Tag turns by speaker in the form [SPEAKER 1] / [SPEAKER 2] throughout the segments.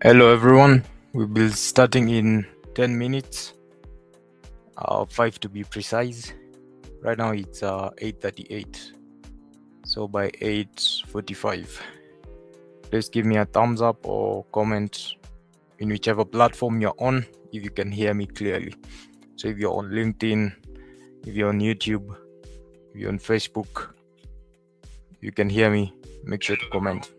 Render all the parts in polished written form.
[SPEAKER 1] Hello everyone, we'll be starting in 10 minutes, 5 to be precise. Right now it's 8:38, so by 8:45, please give me a thumbs up or comment in whichever platform you're on if you can hear me clearly. So if you're on LinkedIn, if you're on YouTube, if you're on Facebook, you can hear me, make sure to comment.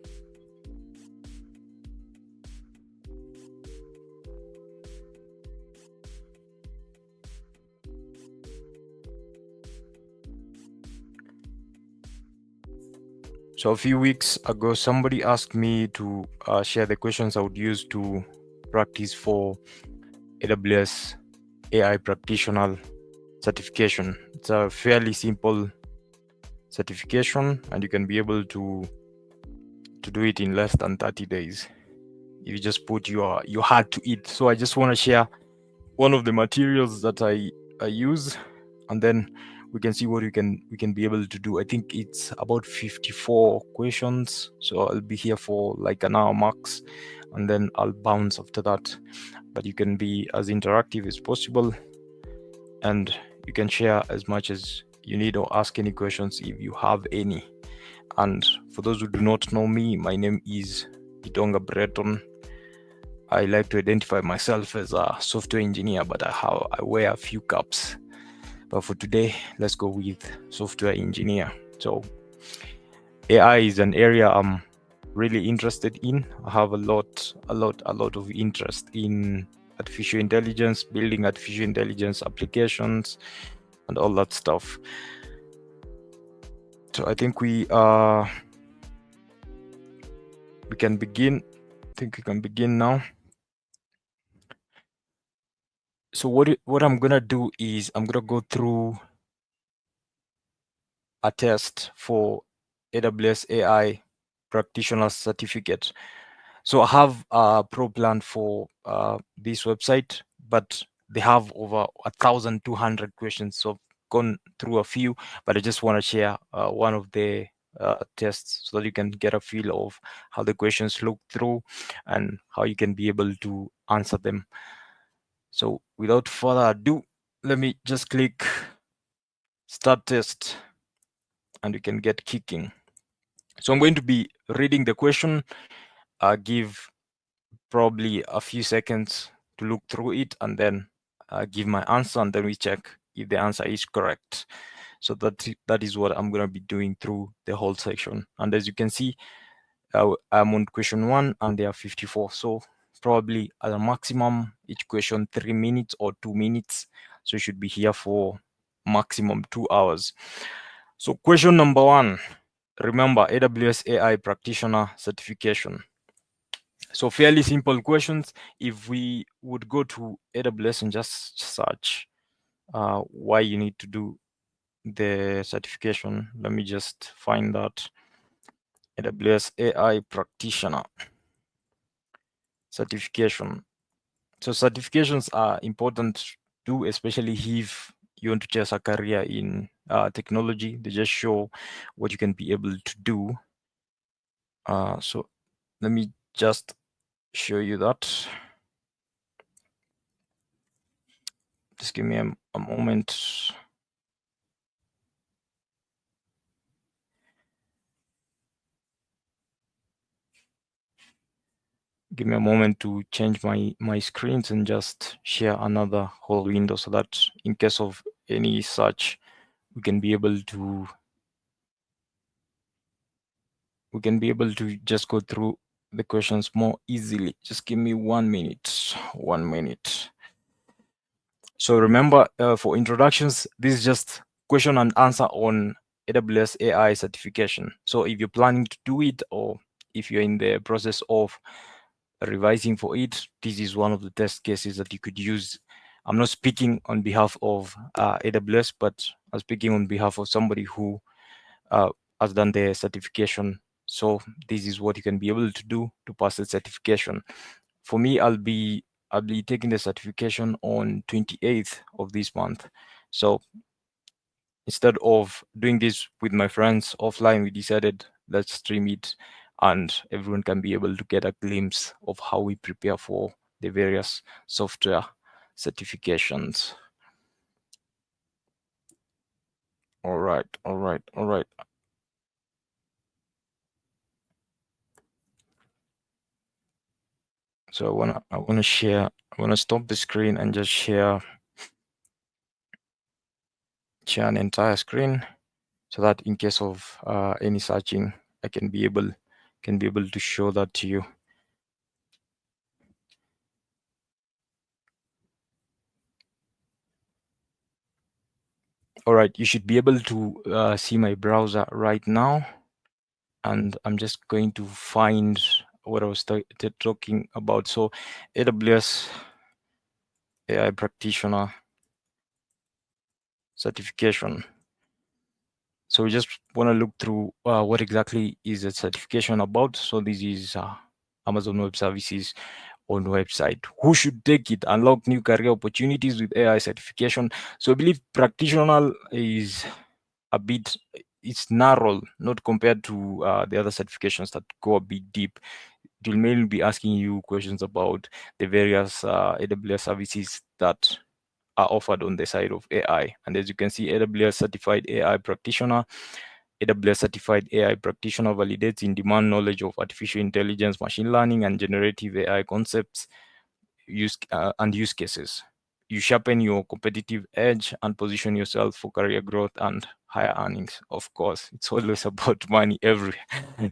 [SPEAKER 1] So a few weeks ago, somebody asked me to share the questions I would use to practice for AWS AI practitioner certification. It's a fairly simple certification, and you can be able to do it in less than 30 days if you just put your heart to it. So I just want to share one of the materials that I use, and then we can see what we can be able to do. I think it's about 54 questions, so I'll be here for like an hour max, and then I'll bounce after that. But you can be as interactive as possible, and you can share as much as you need or ask any questions if you have any. And for those who do not know me, my name is Itonga Breton. I like to identify myself as a software engineer, but I wear a few caps. But for today, let's go with software engineer. So AI is an area I'm really interested in. I have a lot of interest in artificial intelligence, building artificial intelligence applications, and all that stuff. So I think we can begin. I think we can begin now. So what I'm gonna do is I'm gonna go through a test for AWS AI practitioner certificate. So I have a pro plan for this website, but they have over 1,200 questions. So I've gone through a few, but I just want to share one of the tests so that you can get a feel of how the questions look through and how you can be able to answer them. So without further ado, let me just click start test and we can get kicking. So I'm going to be reading the question, give probably a few seconds to look through it, and then give my answer, and then we check if the answer is correct. So that is what I'm going to be doing through the whole section. And as you can see, I'm on question 1 and there are 54. So probably at a maximum, each question 3 minutes or 2 minutes. So you should be here for maximum 2 hours. So question number 1, remember AWS AI practitioner certification. So fairly simple questions. If we would go to AWS and just search why you need to do the certification, let me just find that AWS AI practitioner certification. So certifications are important too, especially if you want to chase a career in technology. They just show what you can be able to do. So let me just show you that. Just give me a moment. Give me a moment to change my screens and just share another whole window so that in case of any search, we can be able to just go through the questions more easily. Just give me 1 minute. 1 minute. So remember, for introductions, this is just question and answer on AWS AI certification. So if you're planning to do it, or if you're in the process of revising for it, this is one of the test cases that you could use. I'm not speaking on behalf of AWS, but I'm speaking on behalf of somebody who has done the certification. So this is what you can be able to do to pass the certification. For me, I'll be taking the certification on 28th of this month. So instead of doing this with my friends offline, we decided let's stream it and everyone can be able to get a glimpse of how we prepare for the various software certifications. All right, all right, all right. So I wanna share. I wanna stop the screen and just share an entire screen, so that in case of any searching, I can be able to show that to you. All right, you should be able to see my browser right now, and I'm just going to find what I was talking about. So AWS AI practitioner certification. So we just want to look through what exactly is a certification about. So this is Amazon Web Services on website. Who should take it? Unlock new career opportunities with AI certification. So I believe practitioner is a bit, it's narrow, not compared to the other certifications that go a bit deep. It will mainly be asking you questions about the various AWS services that are offered on the side of AI. And as you can see, AWS certified AI practitioner. AWS certified AI practitioner validates in demand knowledge of artificial intelligence, machine learning, and generative AI concepts and use cases. You sharpen your competitive edge and position yourself for career growth and higher earnings. Of course, it's always about money every.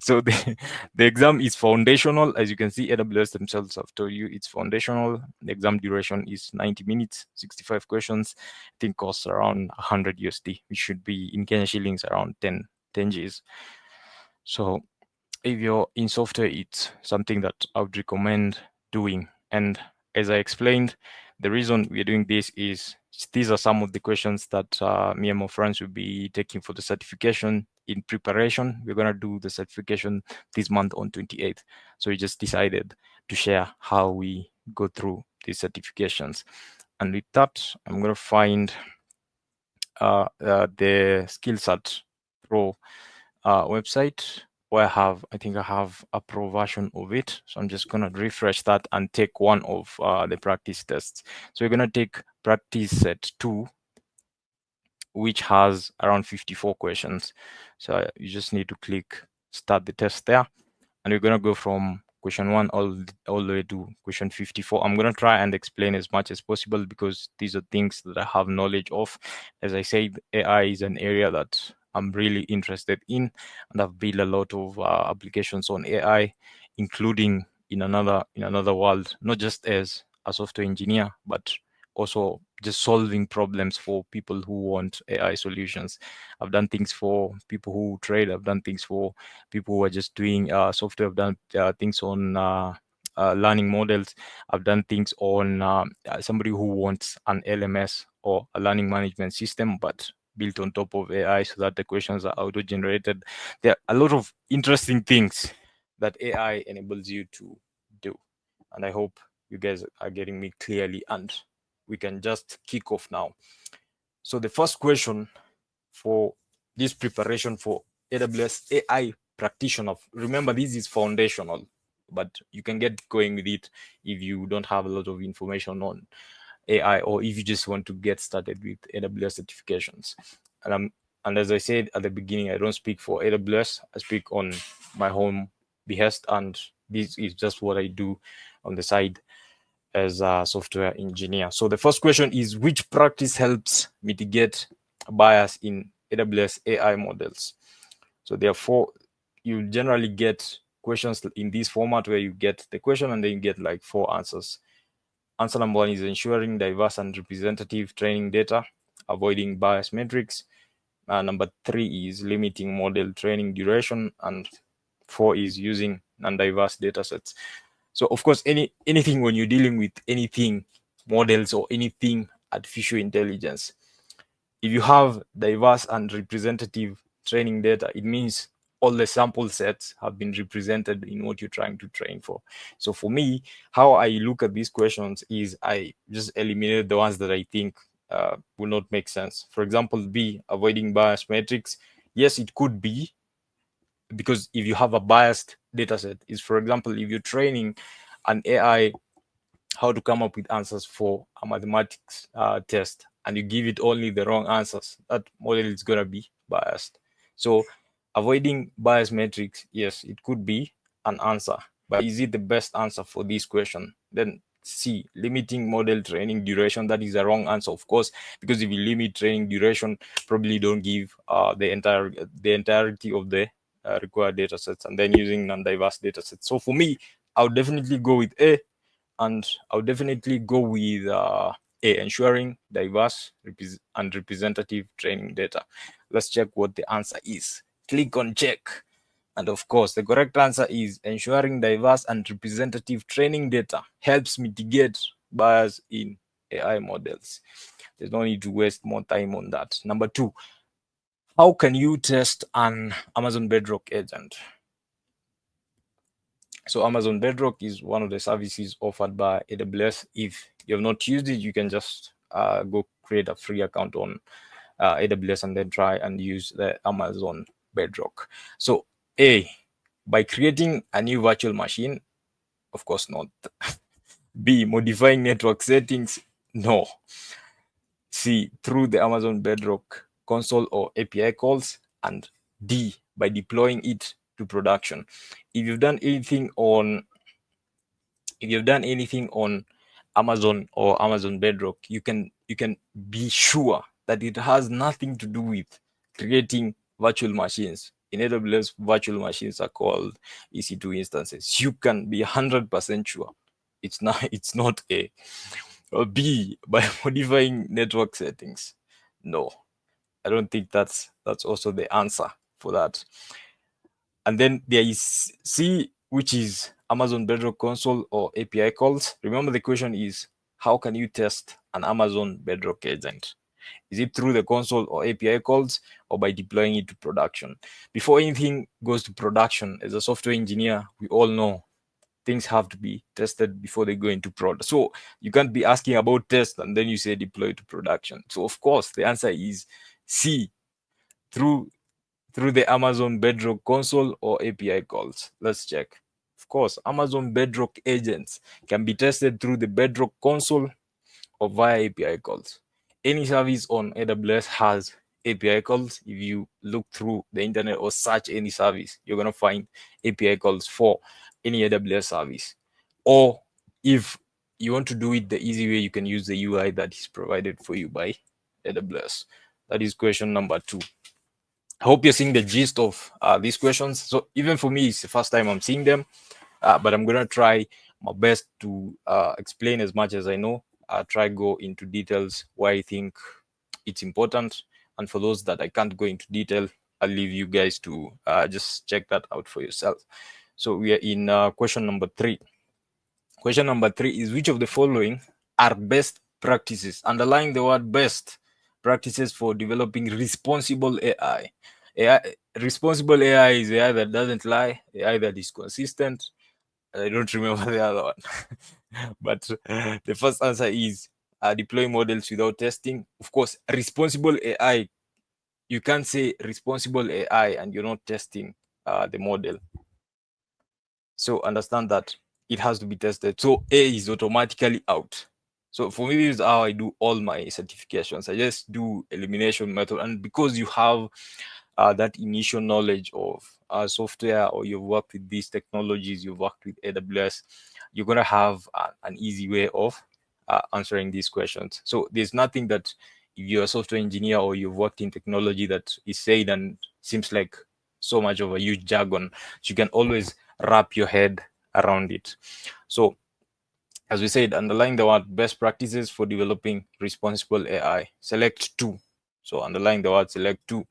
[SPEAKER 1] So the exam is foundational. As you can see, AWS themselves have told you it's foundational. The exam duration is 90 minutes, 65 questions. I think costs around 100 USD, which should be in Kenya shillings around 10 Gs. So if you're in software, it's something that I would recommend doing. And as I explained, the reason we're doing this is these are some of the questions that me and my friends will be taking for the certification in preparation. We're going to do the certification this month on 28th. So we just decided to share how we go through these certifications. And with that, I'm going to find the SkillSat Pro website where I think I have a pro version of it. So I'm just gonna refresh that and take one of the practice tests. So we're gonna take practice set 2, which has around 54 questions. So you just need to click start the test there, and we're gonna go from question 1 all the way to question 54. I'm gonna try and explain as much as possible because these are things that I have knowledge of. As I said, AI is an area that I'm really interested in, and I've built a lot of applications on AI, including in another world, not just as a software engineer, but also just solving problems for people who want AI solutions. I've done things for people who trade. I've done things for people who are just doing software. I've done things on learning models. I've done things on somebody who wants an LMS or a learning management system, but built on top of AI so that the questions are auto-generated. There are a lot of interesting things that AI enables you to do. And I hope you guys are getting me clearly, and we can just kick off now. So the first question for this preparation for AWS AI practitioner, remember this is foundational, but you can get going with it if you don't have a lot of information on AI, or if you just want to get started with AWS certifications. And as I said at the beginning, I don't speak for AWS. I speak on my own behest, and this is just what I do on the side as a software engineer. So the first question is, which practice helps mitigate bias in AWS AI models? So therefore, you generally get questions in this format where you get the question and then you get like 4 answers. Answer number 1 is ensuring diverse and representative training data, avoiding bias metrics. Number 3 is limiting model training duration, and 4 is using non-diverse data sets. So of course, anything when you're dealing with anything models or anything artificial intelligence, if you have diverse and representative training data, it means all the sample sets have been represented in what you're trying to train for. So for me, how I look at these questions is I just eliminate the ones that I think will not make sense. For example, B, avoiding bias metrics. Yes, it could be because if you have a biased data set, is for example, if you're training an AI how to come up with answers for a mathematics test and you give it only the wrong answers, that model is going to be biased. So avoiding bias metrics, yes, it could be an answer, but is it the best answer for this question? Then C, limiting model training duration. That is the wrong answer, of course, because if you limit training duration, probably don't give the entirety of the required data sets, and then using non-diverse data sets. So for me, I would definitely go with A, and I would definitely go with A, ensuring diverse and representative training data. Let's check what the answer is. Click on check. And of course, the correct answer is ensuring diverse and representative training data helps mitigate bias in AI models. There's no need to waste more time on that. Number two, how can you test an Amazon Bedrock agent? So Amazon Bedrock is one of the services offered by AWS. If you have not used it, you can just go create a free account on AWS and then try and use the Amazon Bedrock. So A, by creating a new virtual machine, of course not. B, modifying network settings, no. C, through the Amazon Bedrock console or API calls, and D, by deploying it to production. If you've done anything on Amazon or Amazon Bedrock, you can be sure that it has nothing to do with creating virtual machines. In AWS, virtual machines are called EC2 instances. You can be 100% sure it's not A. Or B, by modifying network settings. No, I don't think that's also the answer for that. And then there is C, which is Amazon Bedrock console or API calls. Remember, the question is, how can you test an Amazon Bedrock agent? Is it through the console or API calls, or by deploying it to production? Before anything goes to production, as a software engineer, we all know things have to be tested before they go into prod. So you can't be asking about test and then you say deploy to production. So of course, the answer is C, through the Amazon Bedrock console or API calls. Let's check. Of course, Amazon Bedrock agents can be tested through the Bedrock console or via API calls. Any service on AWS has API calls. If you look through the internet or search any service, you're going to find API calls for any AWS service. Or if you want to do it the easy way, you can use the UI that is provided for you by AWS. That is question number 2. I hope you're seeing the gist of these questions. So even for me, it's the first time I'm seeing them, but I'm gonna try my best to explain as much as I know. Try go into details why I think it's important, and for those that I can't go into detail, I'll leave you guys to just check that out for yourself. So we are in question number 3. Question number 3 is, which of the following are best practices? Underlying the word best practices for developing responsible AI. Responsible AI is AI that doesn't lie, AI that is consistent. I don't remember the other one. But the first answer is deploy models without testing. Of course, responsible AI, you can't say responsible AI and you're not testing the model. So understand that it has to be tested. So A is automatically out. So for me, this is how I do all my certifications. I just do elimination method. And because you have that initial knowledge of software, or you've worked with these technologies, you've worked with AWS, you're going to have an easy way of answering these questions. So there's nothing that, if you're a software engineer or you've worked in technology, that is said and seems like so much of a huge jargon. So you can always wrap your head around it. So as we said, underlying the word best practices for developing responsible AI, select 2. So underlying the word, select 2.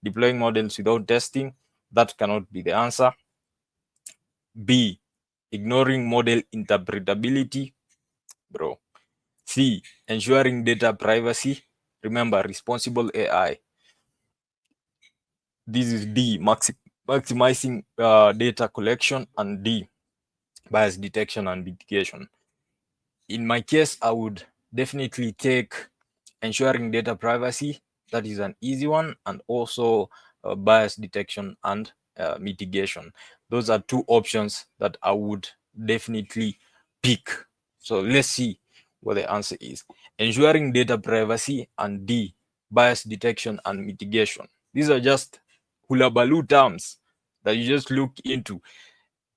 [SPEAKER 1] Deploying models without testing, that cannot be the answer. B, ignoring model interpretability, bro. C, ensuring data privacy. Remember, responsible AI. This is D, maximizing data collection, and D, bias detection and mitigation. In my case, I would definitely take ensuring data privacy. That is an easy one, and also bias detection and mitigation. Those are two options that I would definitely pick. So let's see what the answer is. Ensuring data privacy, and D, bias detection and mitigation. These are just hula baloo terms that you just look into.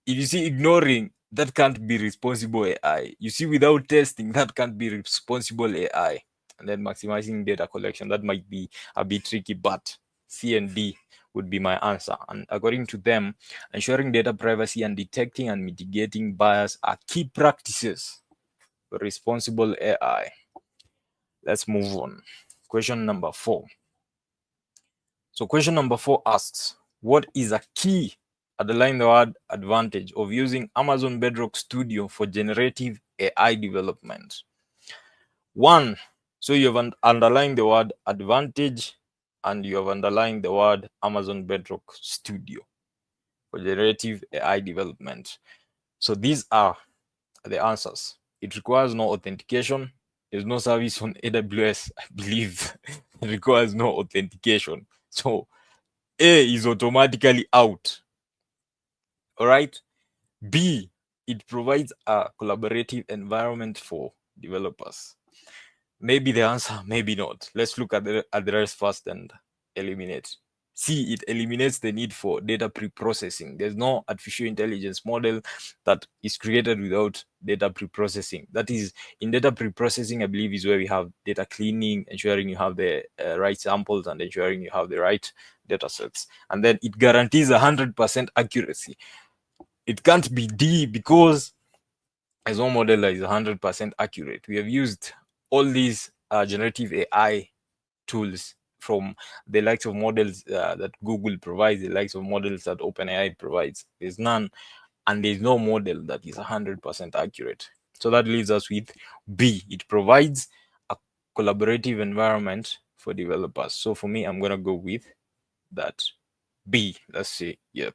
[SPEAKER 1] If you see ignoring, that can't be responsible AI. You see without testing, that can't be responsible AI. And then maximizing data collection, that might be a bit tricky, but C and D would be my answer. And according to them, ensuring data privacy and detecting and mitigating bias are key practices for responsible AI. Let's move on. Question number 4. So question number 4 asks, what is a key, underline the word advantage, of using Amazon Bedrock Studio for generative AI development? 1, so you have underlined the word advantage and you have underlined the word Amazon Bedrock Studio for generative AI development. So these are the answers. It requires no authentication. There's no service on AWS, I believe. It requires no authentication. So A is automatically out. All right. B, it provides a collaborative environment for developers. Maybe the answer, maybe not. Let's look at the rest first and eliminate. C, it eliminates the need for data pre-processing. There's no artificial intelligence model that is created without data pre-processing. That is, in data pre-processing, I believe, is where we have data cleaning, ensuring you have the right samples and ensuring you have the right data sets. And then it guarantees 100% accuracy. It can't be D because as no model that is 100% accurate. We have used all these generative AI tools from the likes of models that Google provides, the likes of models that OpenAI provides. There's none, and there's no model that is 100% accurate. So that leaves us with B. It provides a collaborative environment for developers. So for me, I'm going to go with that. B. Let's say, yep.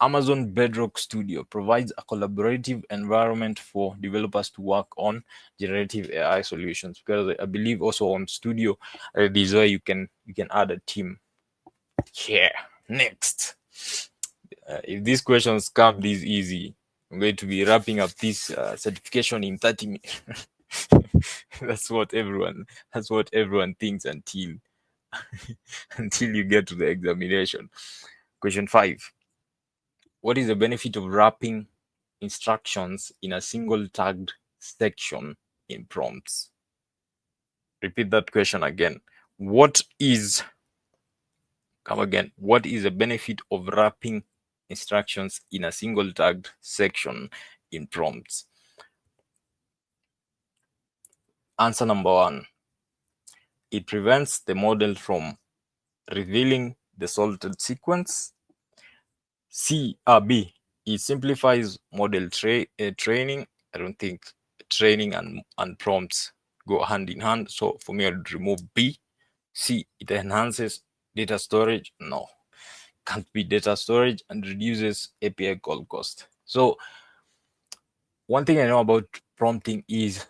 [SPEAKER 1] Amazon Bedrock Studio provides a collaborative environment for developers to work on generative AI solutions. Because I believe also on Studio, this is where you can add a team. Here, next. If these questions come this easy, I'm going to be wrapping up this certification in 30 minutes. That's what everyone thinks until until you get to the examination. Question 5. What is the benefit of wrapping instructions in a single tagged section in prompts? Repeat that question again. What is the benefit of wrapping instructions in a single tagged section in prompts? Answer number 1. It prevents the model from revealing the salted sequence. B, it simplifies model training. I don't think training and prompts go hand in hand. So for me, I'd remove B. C, it enhances data storage. No, can't be data storage, and reduces API call cost. So one thing I know about prompting is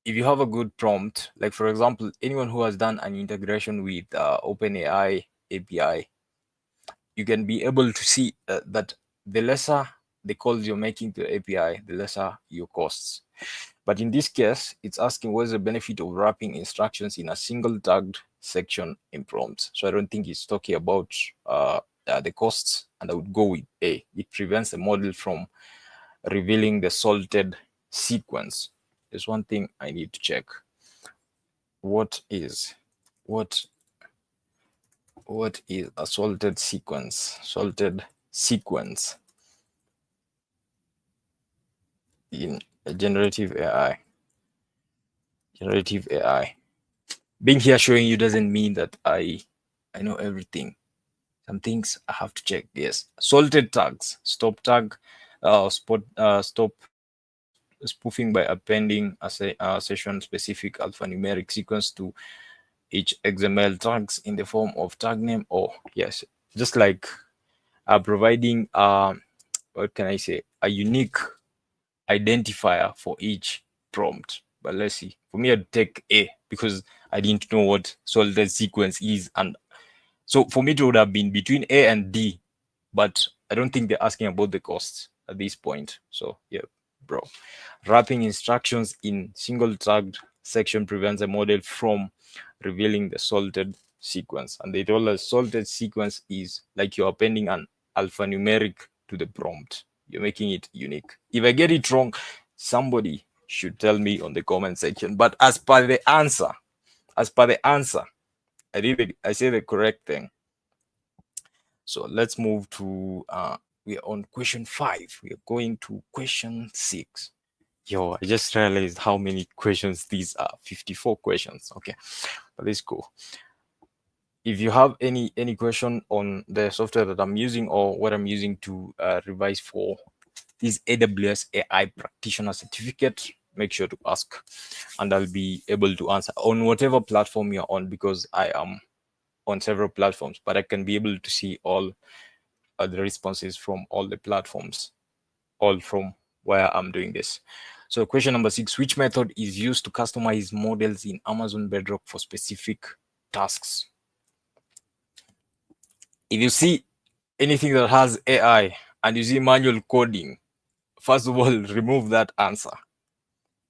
[SPEAKER 1] if you have a good prompt, like for example, anyone who has done an integration with OpenAI API, you can be able to see that the lesser the calls you're making to the API, the lesser your costs. But in this case, it's asking what's the benefit of wrapping instructions in a single tagged section in prompts. So I don't think it's talking about the costs, and I would go with A. It prevents the model from revealing the salted sequence. There's one thing I need to check. What is a salted sequence? Salted sequence in a generative AI. Generative AI. Being here showing you doesn't mean that I know everything. Some things I have to check. Yes, salted tags. Stop tag. Stop spoofing by appending a session-specific alphanumeric sequence to each XML tags in the form of tag name. Or yes, just like providing what can I say, a unique identifier for each prompt. But let's see. For me, I'd take A because I didn't know what salted sequence is, and So for me, it would have been between A and D, but I don't think they're asking about the costs at this point. So yeah, bro. Wrapping instructions in single tagged section prevents a model from revealing the salted sequence. And they told us salted sequence is like you're appending an alphanumeric to the prompt. You're making it unique. If I get it wrong, somebody should tell me on the comment section. But as per the answer, I say the correct thing. So let's move to we are on question 5. We are going to question 6. Yo, I just realized how many questions these are. 54 questions. Okay, but let's go. If you have any question on the software that I'm using or what I'm using to revise for this AWS AI practitioner certificate, make sure to ask, and I'll be able to answer on whatever platform you're on, because I am on several platforms, but I can be able to see all the responses from all the platforms, all from where I'm doing this. So question number 6, which method is used to customize models in Amazon Bedrock for specific tasks? If you see anything that has AI and you see manual coding, first of all, remove that answer.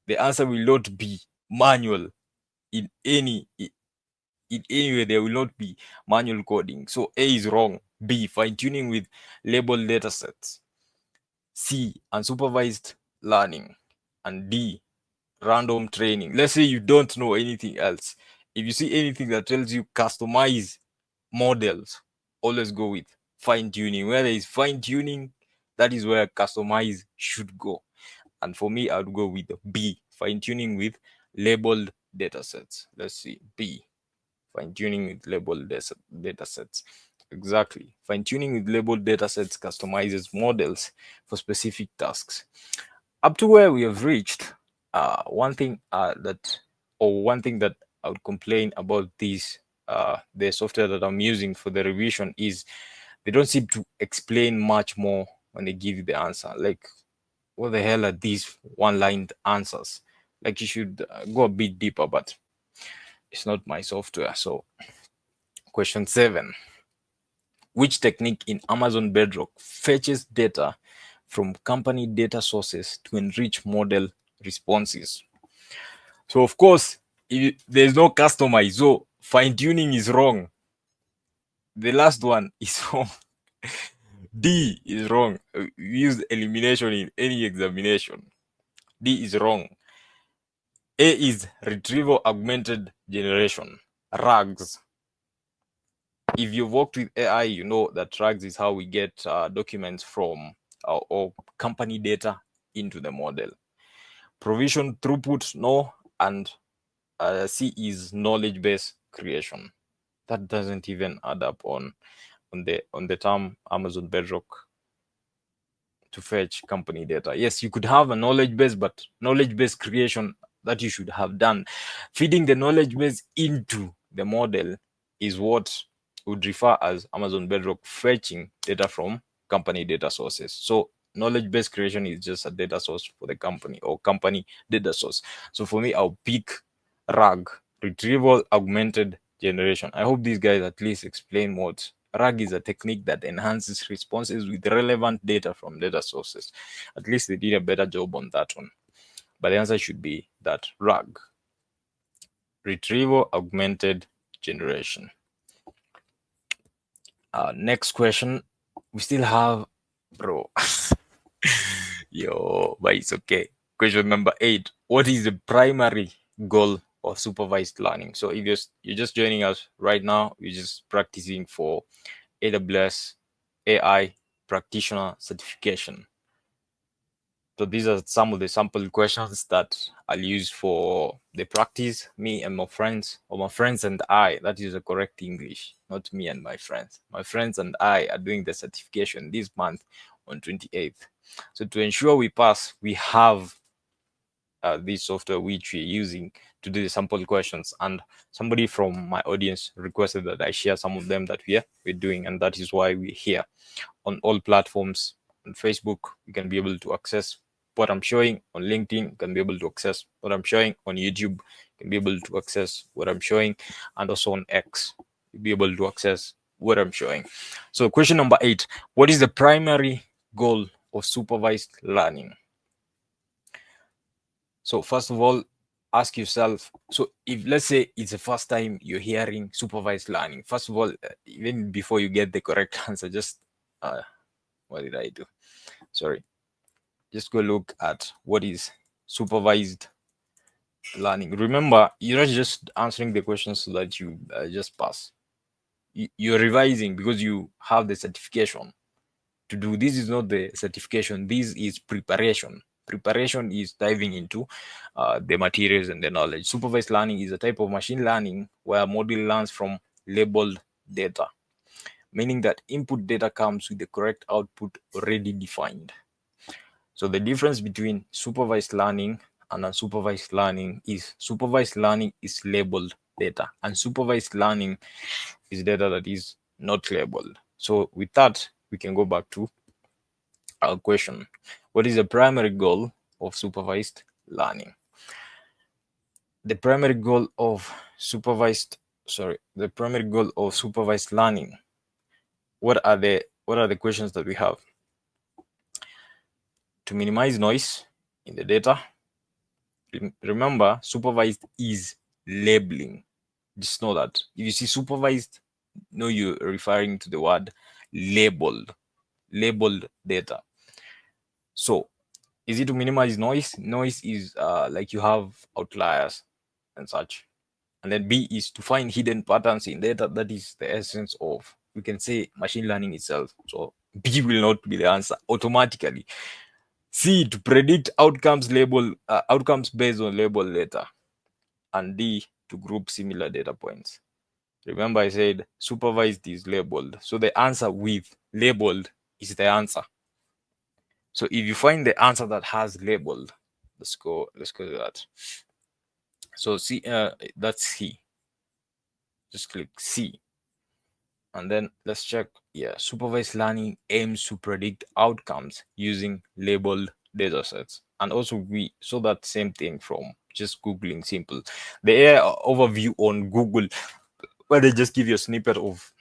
[SPEAKER 1] The answer will not be manual in any way. There will not be manual coding. So A is wrong. B, fine-tuning with labeled datasets. C, unsupervised learning. And D, random training. Let's say you don't know anything else. If you see anything that tells you customize models, always go with fine-tuning. Where there is fine-tuning, that is where customize should go. And for me, I would go with B, fine-tuning with labeled datasets. Let's see, B, fine-tuning with labeled datasets. Exactly. Fine-tuning with labeled datasets customizes models for specific tasks. Up to where we have reached, one thing one thing that I would complain about the software that I'm using for the revision is they don't seem to explain much more when they give you the answer. Like, what the hell are these one-line answers? Like, you should go a bit deeper, but it's not my software. So, question 7. Which technique in Amazon Bedrock fetches data from company data sources to enrich model responses? So, of course, there's no customize, so fine tuning is wrong. The last one is wrong. D is wrong. We use elimination in any examination. D is wrong. A is retrieval augmented generation, RAGs. If you've worked with AI, you know that RAGs is how we get documents from or company data into the model. Provision throughput, no, and C is knowledge base creation. That doesn't even add up on the term Amazon Bedrock to fetch company data. Yes, you could have a knowledge base, but knowledge base creation that you should have done, feeding the knowledge base into the model, is what would refer as Amazon Bedrock fetching data from company data sources. So knowledge base creation is just a data source for the company or company data source. So for me, I'll pick RAG, retrieval augmented generation. I hope these guys at least explain what RAG is. A technique that enhances responses with relevant data from data sources. At least they did a better job on that one. But the answer should be that RAG, retrieval augmented generation. Next question. We still have, bro. Yo, but it's okay. Question number 8. What is the primary goal of supervised learning? So if you're just joining us right now, you're just practicing for AWS AI practitioner certification. So these are some of the sample questions that I'll use for the practice. Me and my friends, or my friends and I, that is the correct English, not me and my friends. My friends and I are doing the certification this month on 28th. So to ensure we pass, we have this software which we're using to do the sample questions. And somebody from my audience requested that I share some of them that we're doing, and that is why we're here on all platforms. On Facebook, you can be able to access what I'm showing. On LinkedIn, you can be able to access what I'm showing. On YouTube, you can be able to access what I'm showing. And also on X, you'll be able to access what I'm showing. So question number 8, what is the primary goal of supervised learning? So first of all, ask yourself, so if let's say it's the first time you're hearing supervised learning, first of all, even before you get the correct answer, just what did I do? Sorry. Just go look at what is supervised learning. Remember, you're not just answering the questions so that you just pass. You're revising because you have the certification to do. This is not the certification, this is preparation. Preparation is diving into the materials and the knowledge. Supervised learning is a type of machine learning where a model learns from labeled data, meaning that input data comes with the correct output already defined. So the difference between supervised learning and unsupervised learning is supervised learning is labeled data, and supervised learning is data that is not labeled. So with that, we can go back to our question. What is the primary goal of supervised learning? The primary goal of supervised learning. What are the questions that we have? To minimize noise in the data. Remember, supervised is labeling. Just know that. If you see supervised, know you're referring to the word labeled data. So is it to minimize noise? Noise is like you have outliers and such. And then B is to find hidden patterns in data. That is the essence of, we can say, machine learning itself. So B will not be the answer automatically. C, to predict outcomes based on label data. And D, to group similar data points. Remember, I said supervised is labeled. So the answer with labeled is the answer. So if you find the answer that has labeled, let's go to that. So C, that's C. Just click C. And then let's check. Yeah, supervised learning aims to predict outcomes using labeled data sets. And also we saw that same thing from just Googling simple. The AI overview on Google, where they just give you a snippet of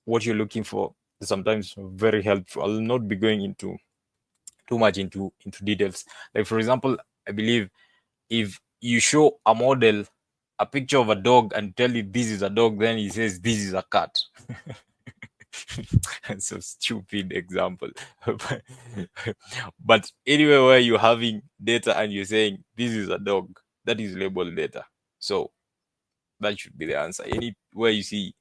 [SPEAKER 1] what you're looking for, is sometimes very helpful. I'll not be going into too much into details. Like for example, I believe if you show a model a picture of a dog and tell it this is a dog, then he says this is a cat. So stupid example. But anywhere where you're having data and you're saying this is a dog, that is labeled data. So that should be the answer. Anywhere you see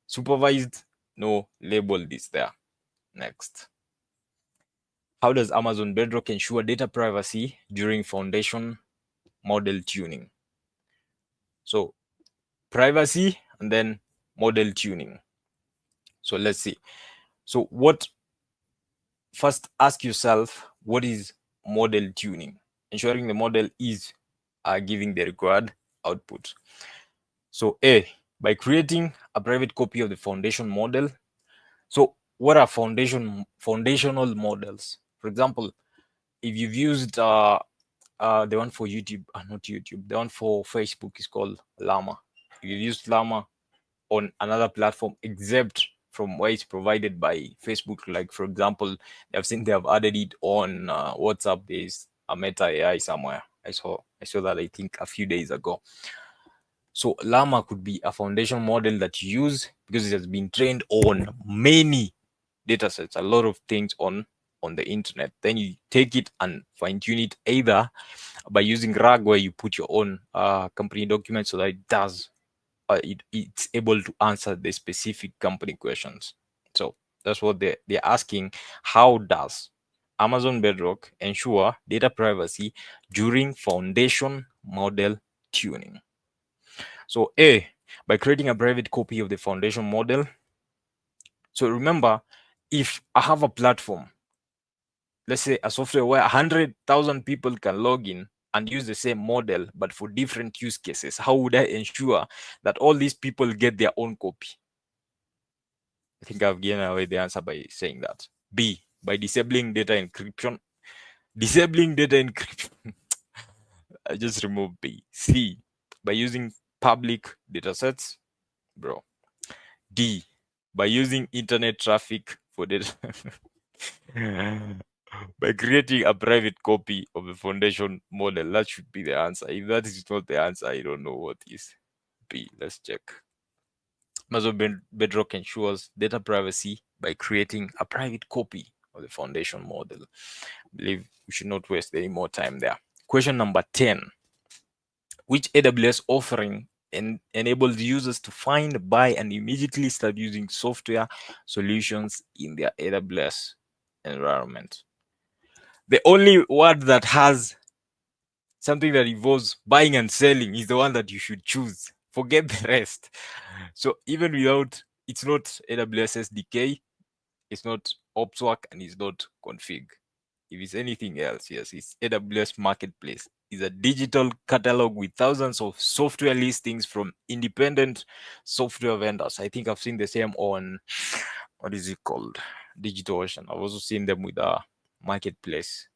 [SPEAKER 1] supervised, no, labeled is there. Next. How does Amazon Bedrock ensure data privacy during foundation model tuning? So privacy and then model tuning. So let's see. So first ask yourself, what is model tuning? Ensuring the model is giving the required output. So A, by creating a private copy of the foundation model. So what are foundational models? For example, if you've used the one for YouTube, not YouTube, the one for Facebook is called Llama. If you've used Llama on another platform except from where it's provided by Facebook, like for example, I've seen they have added it on WhatsApp. There's a Meta AI somewhere. I saw that, I think, a few days ago. So Llama could be a foundation model that you use because it has been trained on many data sets, a lot of things on the internet. Then you take it and fine tune it either by using RAG, where you put your own company documents so that it does it's able to answer the specific company questions. So that's what they're asking. How does Amazon Bedrock ensure data privacy during foundation model tuning? So A, by creating a private copy of the foundation model. So remember, if I have a platform, let's say a software where 100,000 people can log in and use the same model, but for different use cases, how would I ensure that all these people get their own copy? I think I've given away the answer by saying that. B, by disabling data encryption. Disabling data encryption. I just removed B. C, by using public data sets. Bro. D, by using internet traffic for data. By creating a private copy of the foundation model. That should be the answer. If that is not the answer, I don't know what is. B. Let's check. Amazon Bedrock ensures data privacy by creating a private copy of the foundation model. I believe we should not waste any more time there. Question number 10. Which AWS offering enables users to find, buy, and immediately start using software solutions in their AWS environment? The only word that has something that involves buying and selling is the one that you should choose. Forget the rest. So even without, it's not AWS SDK, it's not OpsWork, and it's not config. If it's anything else, yes, it's AWS Marketplace. It's a digital catalog with thousands of software listings from independent software vendors. I think I've seen the same on, what is it called? DigitalOcean. I've also seen them with a Marketplace.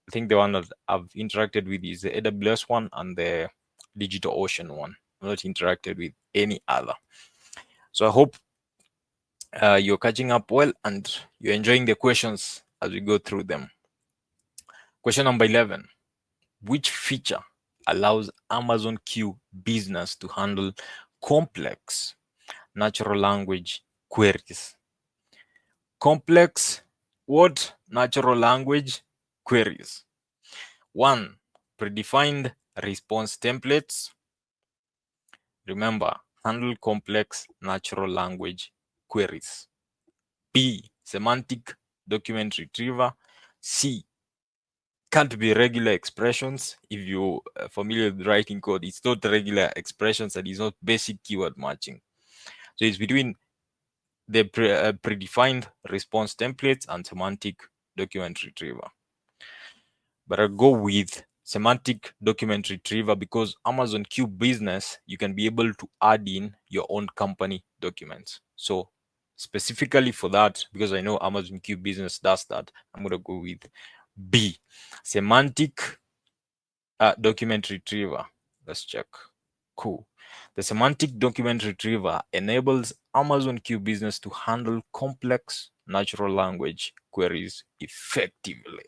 [SPEAKER 1] I think the one that I've interacted with is the AWS one and the DigitalOcean one. I've not interacted with any other. So I hope you're catching up well and you're enjoying the questions as we go through them. Question number 11. Which feature allows Amazon Q business to handle complex natural language queries? Complex what? Natural language queries. 1. Predefined response templates. Remember, handle complex natural language queries. B. Semantic document retriever. C. Can't be regular expressions. If you're familiar with writing code, it's not regular expressions and it's not basic keyword matching. So it's between the predefined response templates and semantic document retriever. But I'll go with semantic document retriever because Amazon Q Business, you can be able to add in your own company documents. So specifically for that, because I know Amazon Q Business does that, I'm going to go with B, semantic document retriever. Let's check. Cool. The semantic document retriever enables Amazon Q Business to handle complex natural language queries effectively.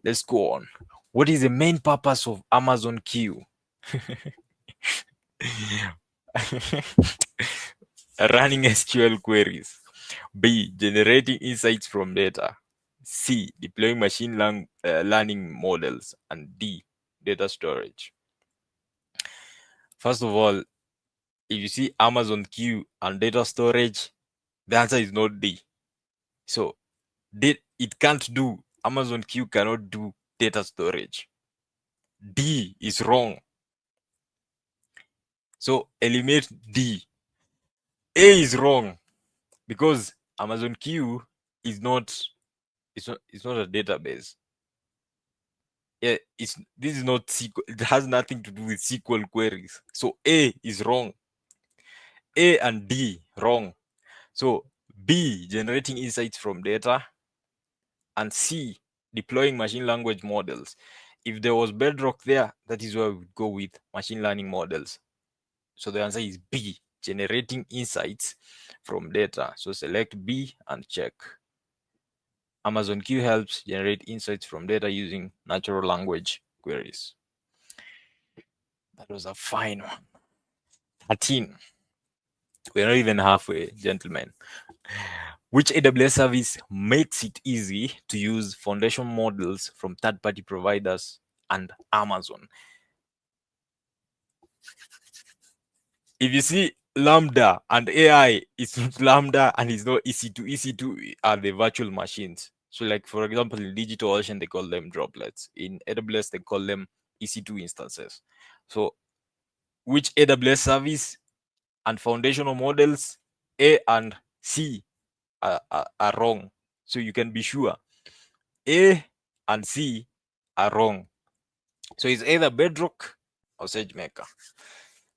[SPEAKER 1] Let's go on. What is the main purpose of Amazon Q? Running SQL queries. B. Generating insights from data. C. Deploying machine learning models. And D. Data storage. First of all, if you see Amazon Q and data storage, the answer is not D. So it can't do, Amazon Q cannot do data storage. D is wrong. So eliminate D. A is wrong because Amazon Q is not, it's not a database. Yeah, this is not SQL. It has nothing to do with SQL queries. So A is wrong. A and D wrong. So B, generating insights from data, and C, deploying machine language models. If there was Bedrock there, that is where we would go with machine learning models. So the answer is B, generating insights from data. So select B and check. Amazon Q helps generate insights from data using natural language queries. That was a fine one. 13. We're not even halfway, gentlemen. Which AWS service makes it easy to use foundation models from third-party providers and Amazon? If you see Lambda and AI, it's not Lambda and it's not EC2. EC2 are the virtual machines. So like, for example, in DigitalOcean, they call them droplets. In AWS, they call them EC2 instances. So which AWS service and foundational models, A and C, are wrong. So you can be sure A and C are wrong. So it's either Bedrock or SageMaker.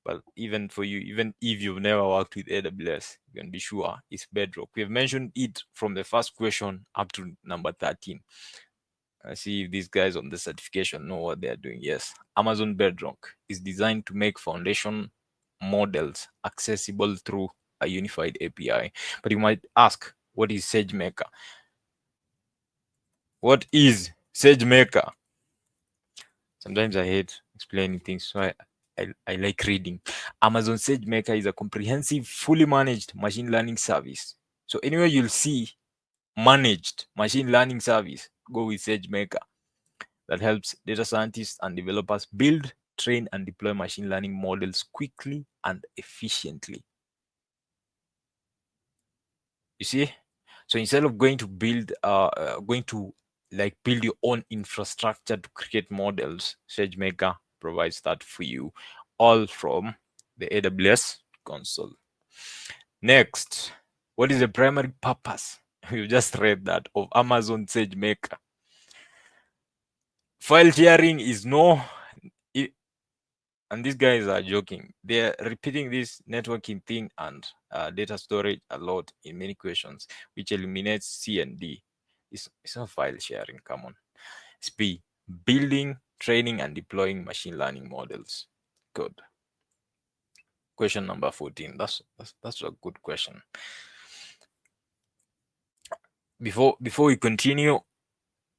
[SPEAKER 1] But even for you, even if you've never worked with AWS, you can be sure it's Bedrock. We've mentioned it from the first question up to number 13. I see if these guys on the certification know what they're doing. Yes, Amazon Bedrock is designed to make foundation models accessible through a unified API. But you might ask, what is SageMaker? What is SageMaker? Sometimes I hate explaining things, so I like reading. Amazon SageMaker is a comprehensive, fully managed machine learning service. So anywhere you'll see managed machine learning service, go with SageMaker, that helps data scientists and developers build, train, and deploy machine learning models quickly and efficiently. You see? So instead of going to like build your own infrastructure to create models, SageMaker provides that for you, all from the AWS console. Next, what is the primary purpose? You just read that of Amazon SageMaker. File sharing is no, and these guys are joking. They're repeating this networking thing and data storage a lot in many questions, which eliminates C and D. It's not file sharing. Come on. It's B, building, training, and deploying machine learning models. Good. Question number 14. That's a good question. Before we continue,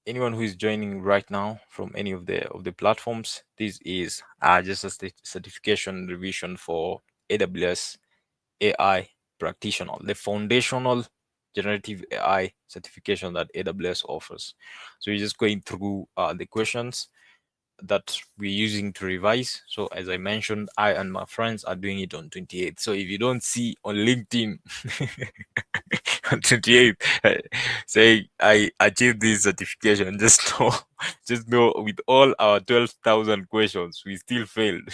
[SPEAKER 1] anyone who is joining right now from any of the platforms, this is just a certification revision for AWS AI Practitioner, the foundational generative AI certification that AWS offers. So we're just going through the questions that we're using to revise. So as I mentioned, I and my friends are doing it on 28th. So if you don't see on LinkedIn on 28th saying I achieved this certification, just know, just know with all our 12,000 questions, we still failed.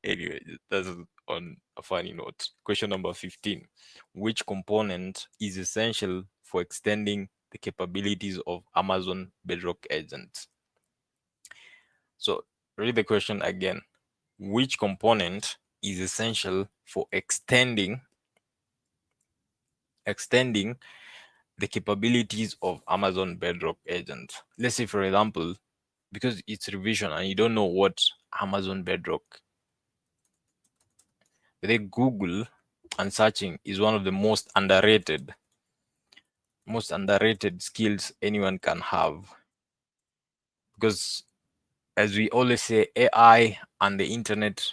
[SPEAKER 1] Anyway, that's on a funny note. Question number 15. Which component is essential for extending the capabilities of Amazon Bedrock agents? So read the question again. Which component is essential for extending the capabilities of Amazon Bedrock agents? Let's say, for example, because it's revision and you don't know what Amazon Bedrock, but then Google and searching is one of the most underrated skills anyone can have, because as we always say, AI and the internet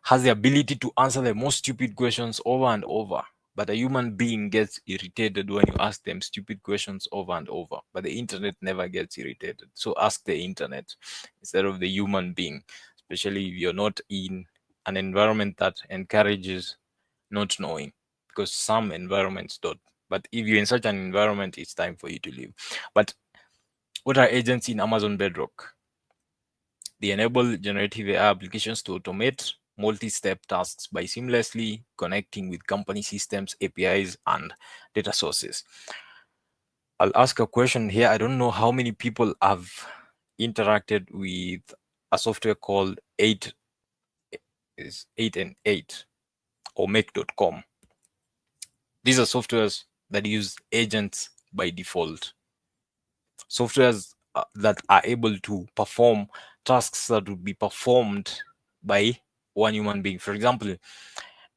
[SPEAKER 1] has the ability to answer the most stupid questions over and over. But a human being gets irritated when you ask them stupid questions over and over. But the internet never gets irritated. So ask the internet instead of the human being, especially if you're not in an environment that encourages not knowing, because some environments don't. But if you're in such an environment, it's time for you to leave. But what are agents in Amazon Bedrock? They enable generative AI applications to automate multi-step tasks by seamlessly connecting with company systems, APIs, and data sources. I'll ask a question here. I don't know how many people have interacted with a software called 8 and 8 or make.com. These are softwares that use agents by default. Softwares that are able to perform tasks that would be performed by one human being. For example,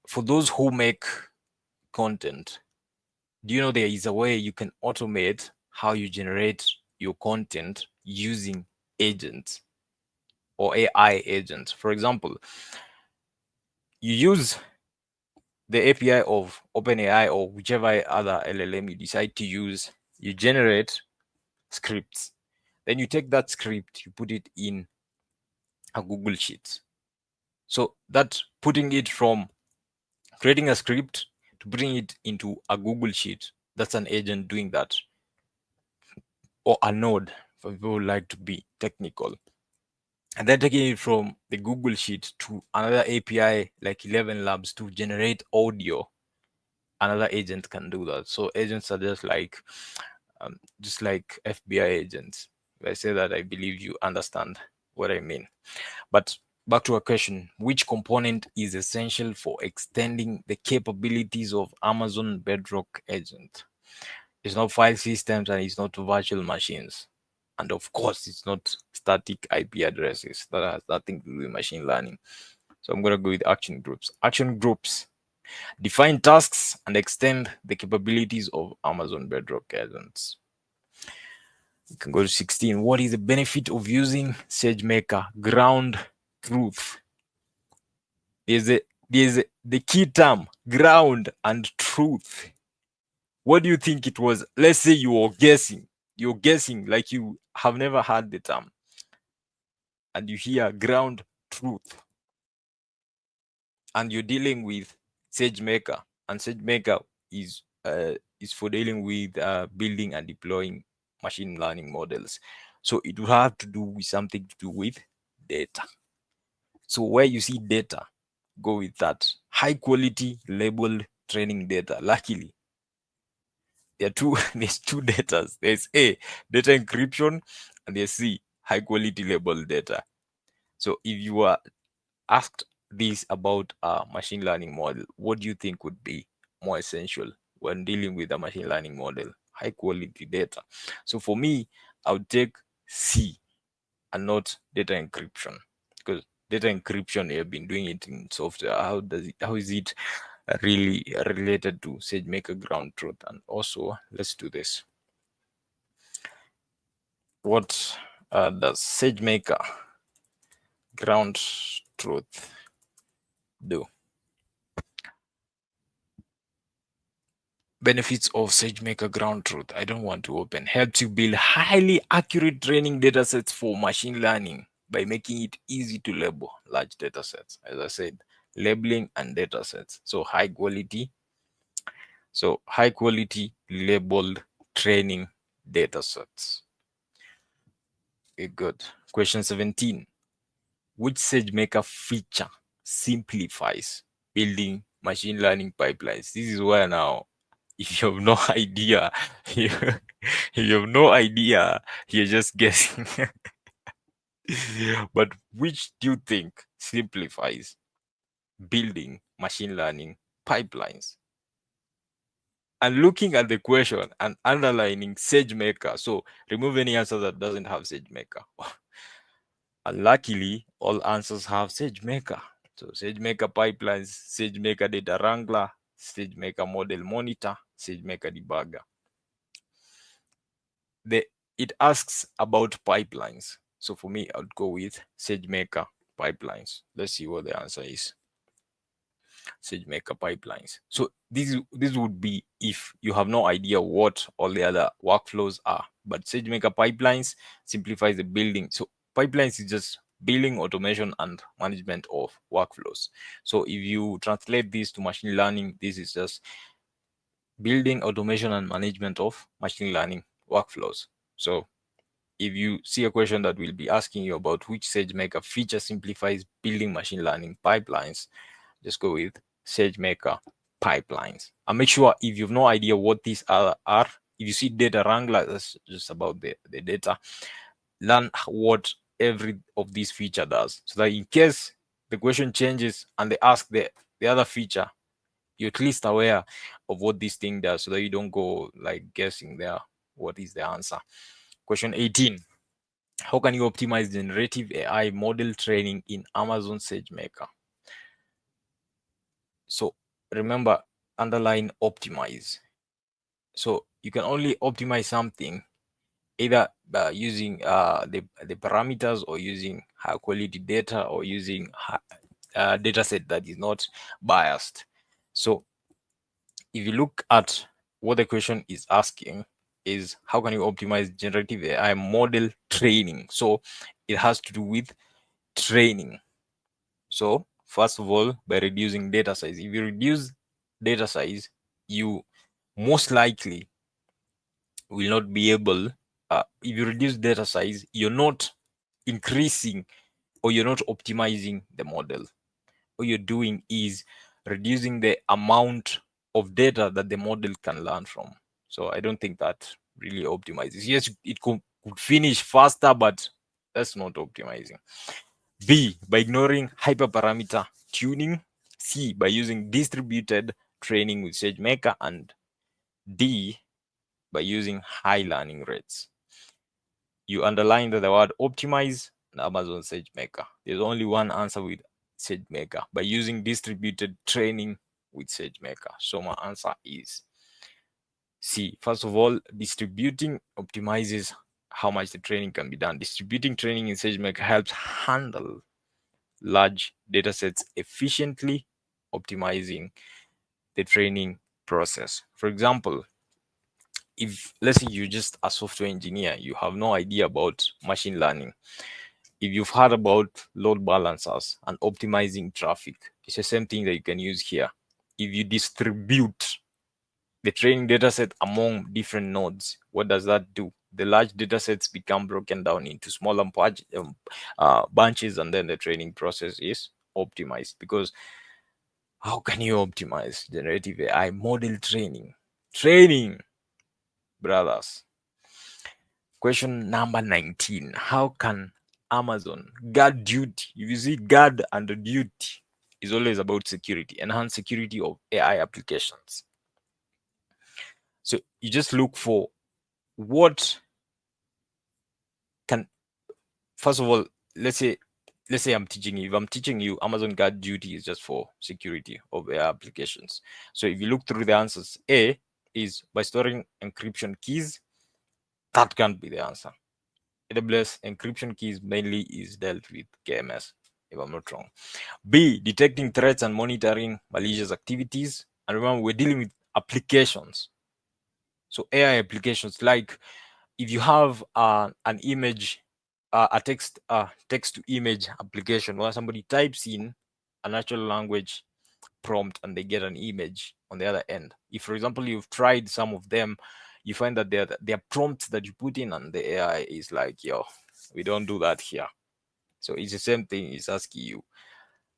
[SPEAKER 1] for those who make content, do you know there is a way you can automate how you generate your content using agents or AI agents? For example, you use the API of OpenAI or whichever other LLM you decide to use, you generate scripts. Then you take that script, you put it in a Google Sheets. So that putting it from creating a script to putting it into a Google Sheet, that's an agent doing that. Or a node, for people who like to be technical. And then taking it from the Google Sheet to another API like 11 Labs to generate audio, another agent can do that. So agents are just like FBI agents. If I say that, I believe you understand what I mean. But back to a question, which component is essential for extending the capabilities of Amazon Bedrock agent? It's not file systems and it's not virtual machines. And of course, it's not static IP addresses. That has nothing to do with machine learning. So I'm going to go with action groups. Action groups define tasks and extend the capabilities of Amazon Bedrock agents. You can go to 16. What is the benefit of using SageMaker? Ground truth. There's the key term, ground and truth. What do you think it was? Let's say you're guessing like you have never heard the term, and you hear ground truth, and you're dealing with SageMaker, and SageMaker is for dealing with building and deploying machine learning models. So it will have to do with something to do with data. So where you see data, go with that. High quality labeled training data. Luckily, there are two there's two data. There's A, data encryption, and there's C, high quality labeled data. So if you are asked this about a machine learning model, what do you think would be more essential when dealing with a machine learning model? High quality data. So for me, I would take C and not data encryption, because data encryption, you have been doing it in software. How is it really related to SageMaker ground truth? And also, let's do this. What does SageMaker ground truth do? Benefits of SageMaker ground truth. I don't want to open. Helps you build highly accurate training data sets for machine learning by making it easy to label large data sets. As I said, labeling and data sets. So high quality labeled training data sets. Okay, good. Question 17. Which SageMaker feature simplifies building machine learning pipelines? This is where now, if you have no idea, you have no idea, you're just guessing. But which do you think simplifies building machine learning pipelines? And looking at the question and underlining SageMaker. So remove any answer that doesn't have SageMaker. And luckily, all answers have SageMaker. So SageMaker pipelines, SageMaker data wrangler, SageMaker model monitor, SageMaker debugger. It asks about pipelines. So for me, I would go with SageMaker pipelines. Let's see what the answer is. SageMaker pipelines. So this would be if you have no idea what all the other workflows are. But SageMaker pipelines simplifies the building. So pipelines is just building, automation, and management of workflows. So if you translate this to machine learning, this is just building, automation, and management of machine learning workflows. So if you see a question that will be asking you about which SageMaker feature simplifies building machine learning pipelines, just go with SageMaker pipelines. And make sure, if you have no idea what these are, if you see data wrangler, that's just about the data, learn what every of these feature does, so that in case the question changes and they ask the other feature, you're at least aware of what this thing does, so that you don't go like guessing there what is the answer. Question 18. How can you optimize generative AI model training in Amazon SageMaker? So remember, underline optimize. So you can only optimize something either using the parameters, or using high quality data, or using data set that is not biased. So if you look at what the question is asking, is how can you optimize generative AI model training? So it has to do with training. So first of all, by reducing data size. If you reduce data size, you most likely will not be able, if you reduce data size, you're not increasing, or you're not optimizing the model. All you're doing is reducing the amount of data that the model can learn from. So I don't think that really optimizes. Yes, it could finish faster, but that's not optimizing. B, by ignoring hyperparameter tuning. C, by using distributed training with SageMaker. And D, by using high learning rates. You underline the word optimize and Amazon SageMaker. There's only one answer with SageMaker by using distributed training with SageMaker. So my answer is C. First of all, distributing optimizes how much the training can be done. Distributing training in SageMaker helps handle large data sets efficiently, optimizing the training process. For example, if let's say you're just a software engineer, you have no idea about machine learning. If you've heard about load balancers and optimizing traffic, it's the same thing that you can use here. If you distribute the training data set among different nodes, what does that do? The large data sets become broken down into smaller bunches, and then the training process is optimized. Because how can you optimize generative AI model training? Training, brothers. Question number 19. How can Amazon guard duty? If you see guard under duty, is always about security, enhance security of AI applications. So you just look for what can, first of all, let's say I'm teaching you. If I'm teaching you, Amazon guard duty is just for security of AI applications. So if you look through the answers, A is by storing encryption keys. That can't be the answer. AWS encryption keys mainly is dealt with KMS, if I'm not wrong. B, detecting threats and monitoring malicious activities. And remember, we're dealing with applications. So AI applications, like if you have an image, a text to image application where somebody types in a natural language prompt and they get an image on the other end. If, for example, you've tried some of them, you find that they're prompts that you put in and the AI is like, yo, we don't do that here. So it's the same thing. It's asking you,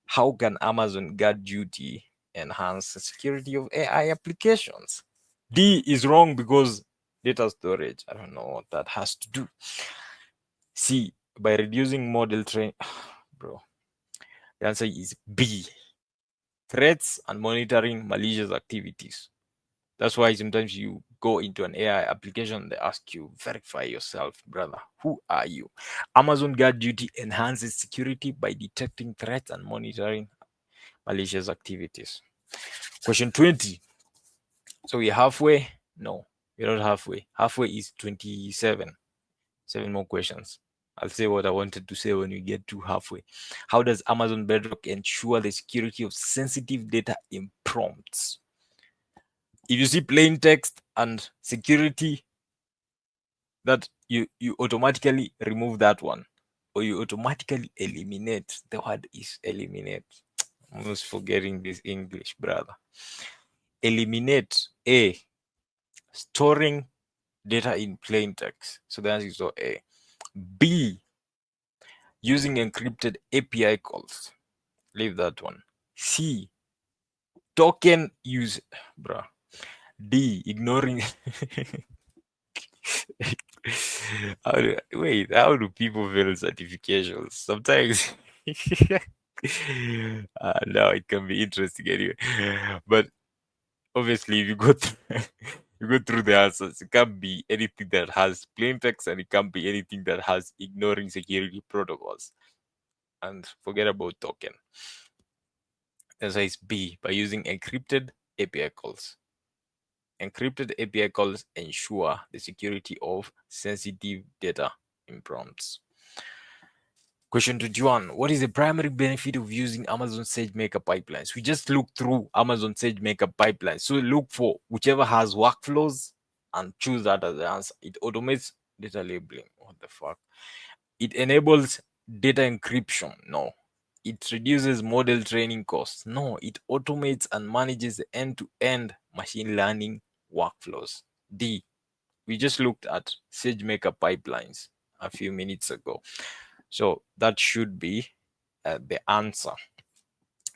[SPEAKER 1] how can Amazon guard duty enhance the security of AI applications? D is wrong because data storage. I don't know what that has to do. C, by reducing model train. Bro, the answer is B, threats and monitoring malicious activities. That's why sometimes you go into an AI application, they ask you, verify yourself, brother. Who are you? Amazon Guard Duty enhances security by detecting threats and monitoring malicious activities. Question 20. So we're halfway? No, we're not halfway. Halfway is 27. 7 more questions. I'll say what I wanted to say when we get to halfway. How does Amazon Bedrock ensure the security of sensitive data in prompts? If you see plain text and security, that you automatically remove that one, or you automatically eliminate. The word is eliminate. I'm almost forgetting this English, brother. Eliminate. A, storing data in plain text. So the answer is A. B, using encrypted API calls. Leave that one. C, token use, bruh. D, ignoring. How do people fail certifications? Sometimes. No, it can be interesting anyway. But obviously, if you go through, you go through the answers, it can't be anything that has plain text, and it can't be anything that has ignoring security protocols. And forget about token. Answer is B, by using encrypted API calls. Encrypted API calls ensure the security of sensitive data in prompts. Question 21. What is the primary benefit of using Amazon SageMaker pipelines? We just look through Amazon SageMaker pipelines. So look for whichever has workflows and choose that as the answer. It automates data labeling. What the fuck? It enables data encryption. No. It reduces model training costs. No. It automates and manages the end-to-end machine learning workflows. D. We just looked at SageMaker pipelines a few minutes ago. So that should be the answer.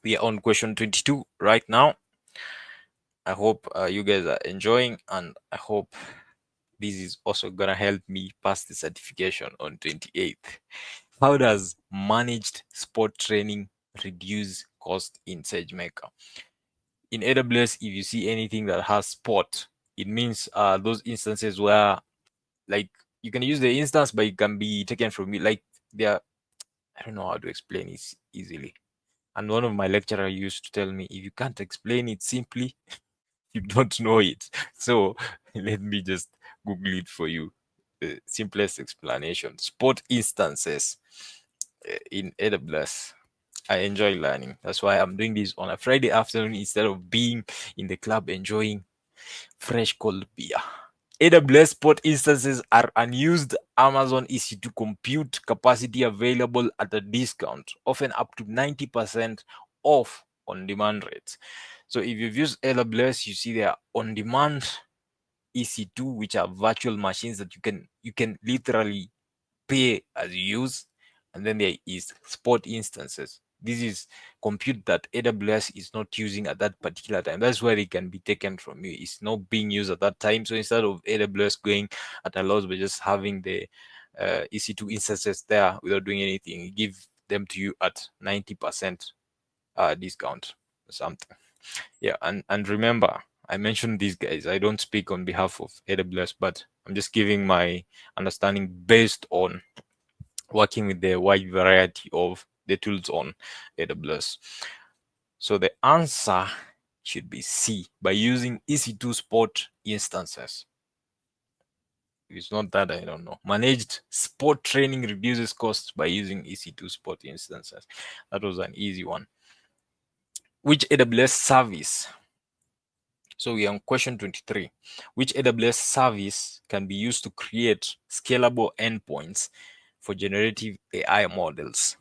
[SPEAKER 1] We are on question 22 right now. I hope you guys are enjoying, and I hope this is also gonna help me pass the certification on 28th. How does managed sport training reduce cost in SageMaker? In AWS, if you see anything that has sport, it means those instances where, like, you can use the instance, but it can be taken from you. Like, they are, I don't know how to explain it easily. And one of my lecturer used to tell me, if you can't explain it simply, you don't know it. So let me just Google it for you. The simplest explanation: sport instances in AWS. I enjoy learning. That's why I'm doing this on a Friday afternoon instead of being in the club enjoying fresh cold beer. AWS spot instances are unused Amazon EC2 compute capacity available at a discount, often up to 90% off on demand rates. So if you've used AWS, you see there on demand EC2, which are virtual machines that you can literally pay as you use. And then there is spot instances. This is compute that AWS is not using at that particular time. That's where it can be taken from you. It's not being used at that time. So instead of AWS going at a loss by just having the EC2 instances there without doing anything, you give them to you at 90% discount or something. Yeah, and remember, I mentioned these guys. I don't speak on behalf of AWS, but I'm just giving my understanding based on working with the wide variety of the tools on AWS. So the answer should be C, by using EC2 spot instances. If it's not that, I don't know. Managed spot training reduces costs by using EC2 spot instances. That was an easy one. Which AWS service? So we are on question 23. Which AWS service can be used to create scalable endpoints for generative AI models?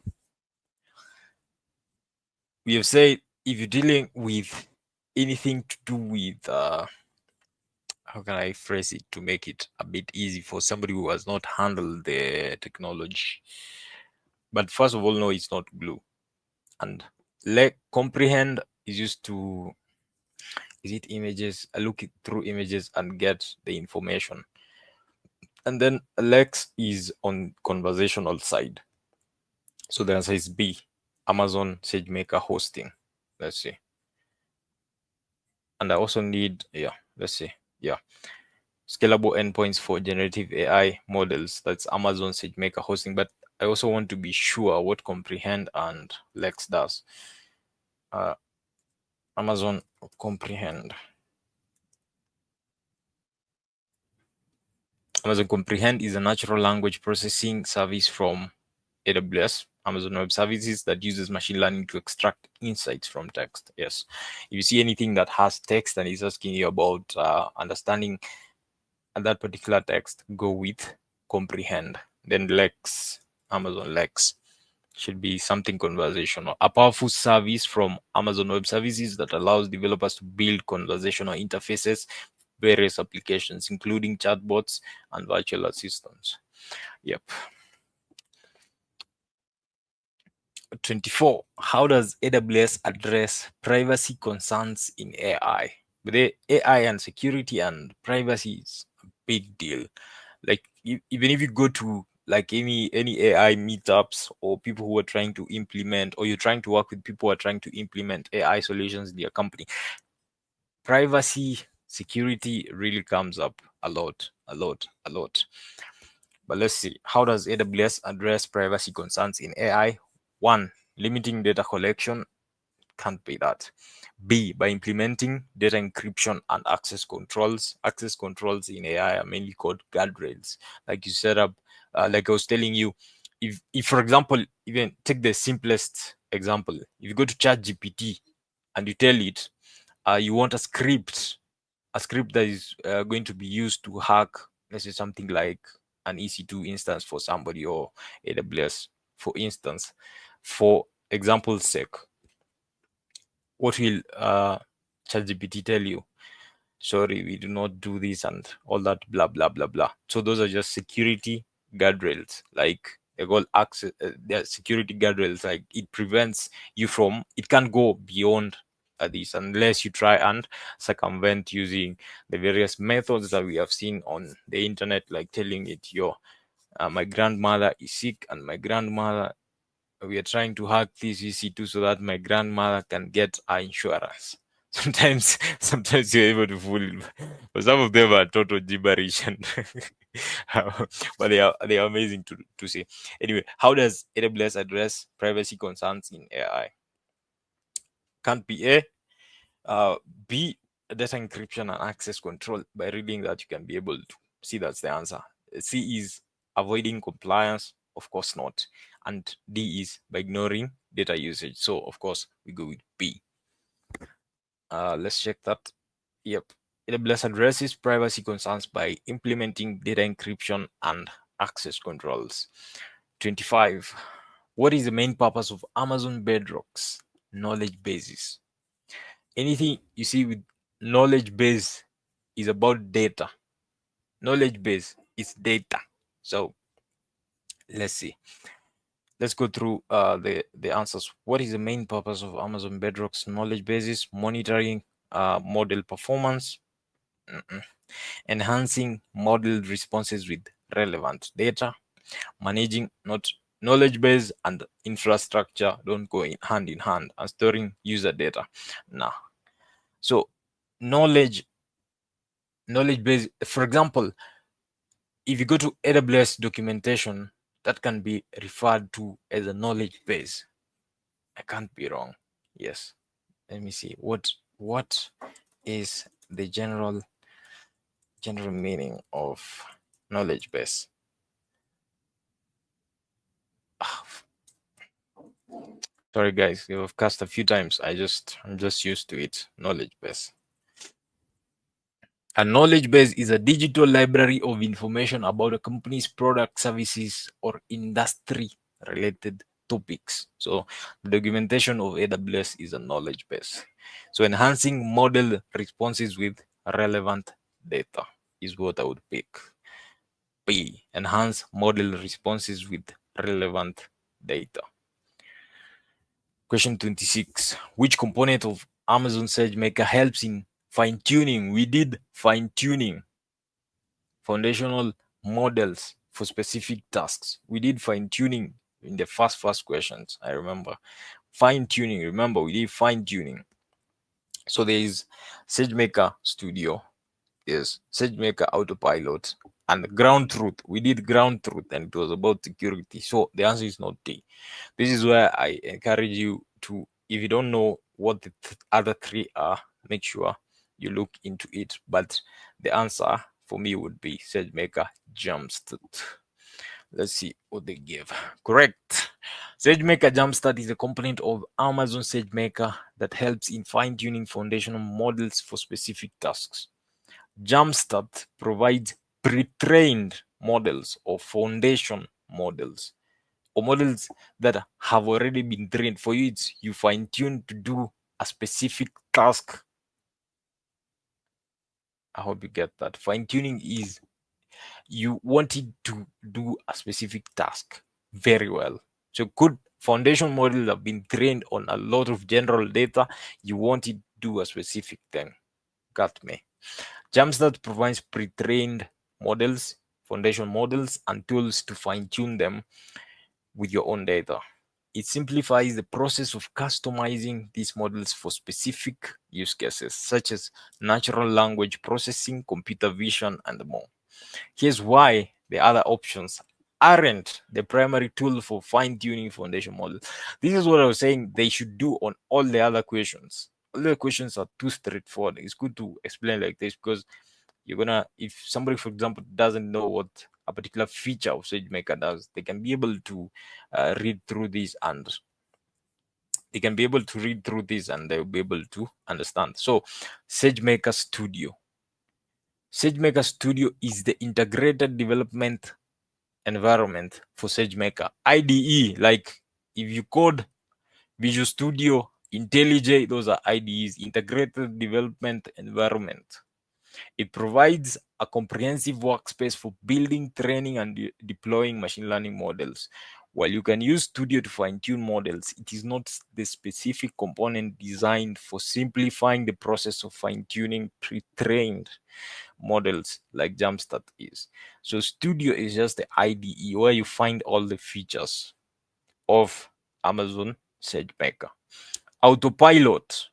[SPEAKER 1] We have said if you're dealing with anything to do with how can I phrase it to make it a bit easy for somebody who has not handled the technology. But first of all, no, it's not glue. And comprehend is used to, is it images? I look through images and get the information. And then Lex is on conversational side. So the answer is B, Amazon SageMaker hosting. Let's see. And I also need, yeah, let's see. Yeah. Scalable endpoints for generative AI models. That's Amazon SageMaker hosting. But I also want to be sure what Comprehend and Lex does. Amazon Comprehend. Amazon Comprehend is a natural language processing service from AWS, Amazon Web Services, that uses machine learning to extract insights from text. Yes. If you see anything that has text and is asking you about understanding that particular text, go with Comprehend. Then Lex, Amazon Lex, should be something conversational. A powerful service from Amazon Web Services that allows developers to build conversational interfaces, various applications, including chatbots and virtual assistants. Yep. 24. How does AWS address privacy concerns in AI? But the AI and security and privacy is a big deal. Like even if you go to like any AI meetups or people who are trying to implement, or you're trying to work with people who are trying to implement AI solutions in their company, privacy, security really comes up a lot, a lot, a lot. But let's see, how does AWS address privacy concerns in AI? One, limiting data collection. Can't be that. B, by implementing data encryption and access controls. Access controls in AI are mainly called guardrails. Like you set up, like I was telling you, if for example, even take the simplest example, if you go to ChatGPT and you tell it you want a script that is going to be used to hack, let's say something like an EC2 instance for somebody, or AWS, for instance, for example's sake, what will ChatGPT tell you? Sorry, we do not do this and all that, blah blah blah blah. So those are just security guardrails, like they call access. They're security guardrails, like it prevents you from. It can't go beyond this unless you try and circumvent using the various methods that we have seen on the internet, like telling it, "Yo, my grandmother is sick, and my grandmother, we are trying to hack this EC2 so that my grandmother can get our insurance." Sometimes you're able to fool it, but some of them are total gibberish, and but they are amazing to see. Anyway, how does AWS address privacy concerns in AI? Can't be A. Uh, B, data encryption and access control. By reading that, you can be able to see that's the answer. C is avoiding compliance. Of course not. And D is by ignoring data usage. So, of course, we go with B. Let's check that. Yep. AWS addresses privacy concerns by implementing data encryption and access controls. 25. What is the main purpose of Amazon Bedrock's knowledge bases? Anything you see with knowledge base is about data. Knowledge base is data. So let's see. Let's go through the answers. What is the main purpose of Amazon Bedrock's knowledge bases? Monitoring model performance, enhancing model responses with relevant data, managing not knowledge base and infrastructure don't go in hand, and storing user data. Nah. So knowledge base, for example, if you go to AWS documentation, that can be referred to as a knowledge base. I can't be wrong. Yes. Let me see. What is the general meaning of knowledge base? Ah, sorry guys, you've cast a few times. I'm just used to it. Knowledge base. A knowledge base is a digital library of information about a company's product, services, or industry related topics. So, the documentation of AWS is a knowledge base. So, enhancing model responses with relevant data is what I would pick. B. Enhance model responses with relevant data. Question 26. Which component of Amazon SageMaker helps in fine tuning? We did fine tuning foundational models for specific tasks. We did fine tuning in the first questions. I remember fine tuning. Remember, we did fine tuning. So there is SageMaker Studio, yes, SageMaker Autopilot, and ground truth. We did ground truth, and it was about security. So the answer is not D. This is where I encourage you to, if you don't know what the other three are, make sure you look into it. But the answer for me would be SageMaker Jumpstart. Let's see what they give. Correct. SageMaker Jumpstart is a component of Amazon SageMaker that helps in fine-tuning foundational models for specific tasks. Jumpstart provides pre-trained models or foundation models or models that have already been trained. For you, it's you fine-tune to do a specific task. I hope you get that. Fine-tuning is you wanted to do a specific task very well. So good foundation models have been trained on a lot of general data. You want it to do a specific thing. Got me. Jumpstart provides pre-trained models, foundation models, and tools to fine-tune them with your own data. It simplifies the process of customizing these models for specific use cases, such as natural language processing, computer vision, and more. Here's why the other options aren't the primary tool for fine-tuning foundation models. This is what I was saying they should do on all the other questions. All the questions are too straightforward. It's good to explain like this because you're gonna, if somebody, for example, doesn't know what a particular feature of SageMaker does, they can be able to read through this and they'll be able to understand. So, SageMaker Studio. SageMaker Studio is the integrated development environment for SageMaker. IDE, like if you code Visual Studio, IntelliJ, those are IDEs, integrated development environment. It provides a comprehensive workspace for building, training, and deploying machine learning models. While you can use Studio to fine-tune models, it is not the specific component designed for simplifying the process of fine-tuning pre-trained models like Jumpstart is. So Studio is just the IDE where you find all the features of Amazon SageMaker. Autopilot.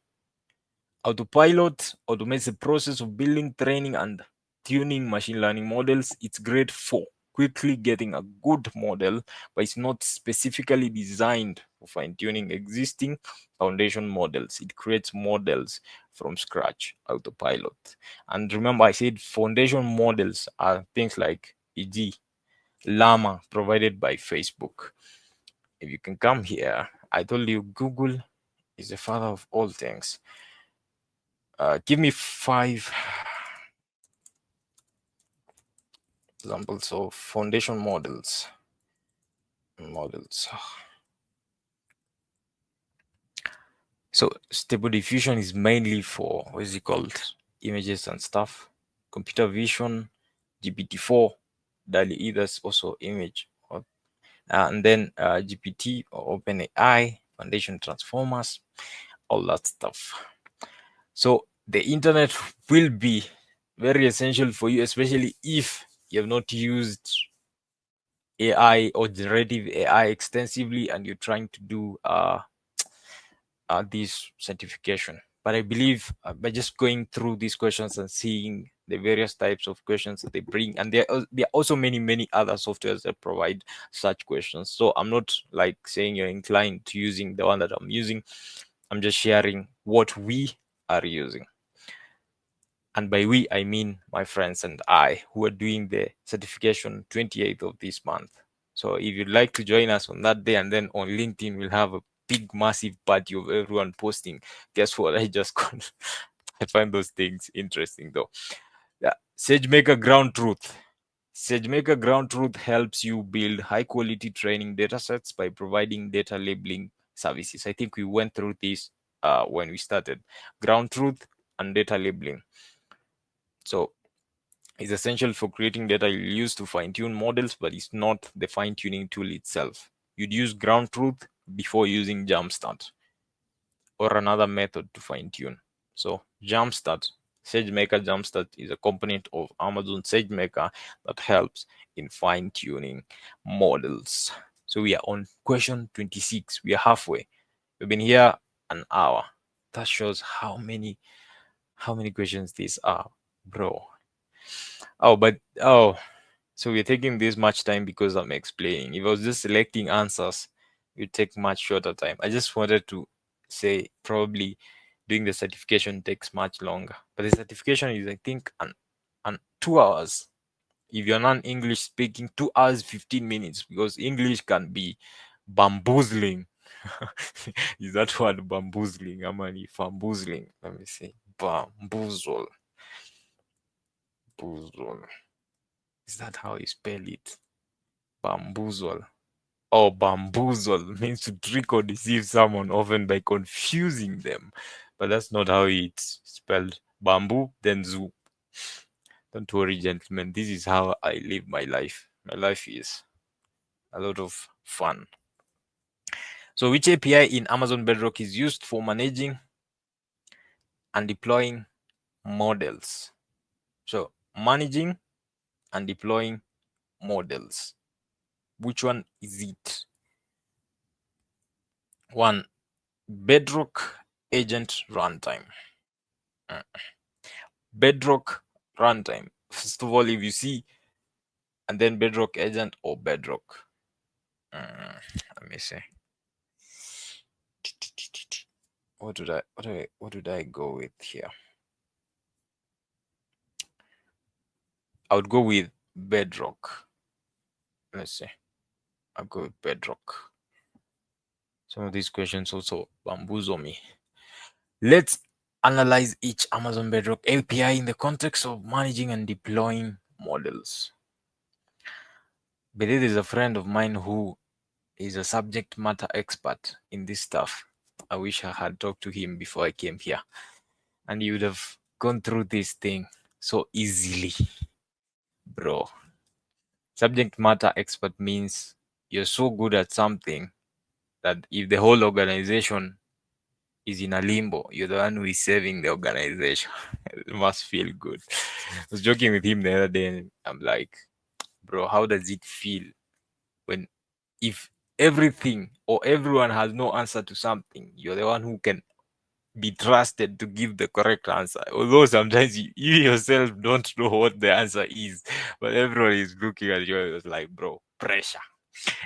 [SPEAKER 1] Autopilot automates the process of building, training, and tuning machine learning models. It's great for quickly getting a good model, but it's not specifically designed for fine-tuning existing foundation models. It creates models from scratch, autopilot. And remember, I said foundation models are things like e.g. Llama provided by Facebook. If you can come here, I told you Google is the father of all things. Give me 5 examples of foundation models. Models. So stable diffusion is mainly for what is it called? Images and stuff. Computer vision, GPT-4, DALL-E, that's also image. And then GPT or OpenAI, foundation transformers, all that stuff. So the internet will be very essential for you, especially if you have not used AI or generative AI extensively and you're trying to do this certification. But I believe by just going through these questions and seeing the various types of questions that they bring, and there are also many other softwares that provide such questions. So I'm not like saying you're inclined to using the one that I'm using. I'm just sharing what we are using. And by we, I mean my friends and I, who are doing the certification 28th of this month. So if you'd like to join us on that day, and then on LinkedIn, we'll have a big, massive party of everyone posting. Guess what? I just got. I find those things interesting though. Yeah. SageMaker Ground Truth. SageMaker Ground Truth helps you build high quality training data sets by providing data labeling services. I think we went through this when we started. Ground Truth and data labeling. So it's essential for creating data you use to fine-tune models, but it's not the fine-tuning tool itself. You'd use ground truth before using Jumpstart or another method to fine-tune. So Jumpstart, SageMaker Jumpstart is a component of Amazon SageMaker that helps in fine-tuning models. So we are on question 26. We are halfway. We've been here an hour. That shows how many questions these are, bro. So we're taking this much time because I'm explaining. If I was just selecting answers, it would take much shorter time. I just wanted to say probably doing the certification takes much longer. But the certification is, I think, an 2 hours. If you're non-English speaking, 2 hours, 15 minutes, because English can be bamboozling. Is that word bamboozling? I'm only bamboozling. Let me see. Bamboozle. Boozle. Is that how you spell it? Bamboozle. Or bamboozle means to trick or deceive someone, often by confusing them. But that's not how it's spelled. Bamboo, then zoo. Don't worry, gentlemen. This is how I live my life. My life is a lot of fun. So, which API in Amazon Bedrock is used for managing and deploying models? So, managing and deploying models. Which one is it? One, Bedrock Agent Runtime. Mm. Bedrock Runtime. First of all, if you see, and then Bedrock Agent or Bedrock. Let me see. What did I go with here? I would go with Bedrock. Let's see. I'll go with Bedrock. Some of these questions also bamboozle me. Let's analyze each Amazon Bedrock API in the context of managing and deploying models. But it is a friend of mine who is a subject matter expert in this stuff. I wish I had talked to him before I came here, and you would have gone through this thing so easily, bro. Subject matter expert means you're so good at something that if the whole organization is in a limbo, you're the one who is saving the organization. It must feel good. I was joking with him the other day, and I'm like, bro, how does it feel when if everything or everyone has no answer to something, you're the one who can be trusted to give the correct answer. Although sometimes you yourself don't know what the answer is, but everyone is looking at you and it's like, bro, pressure.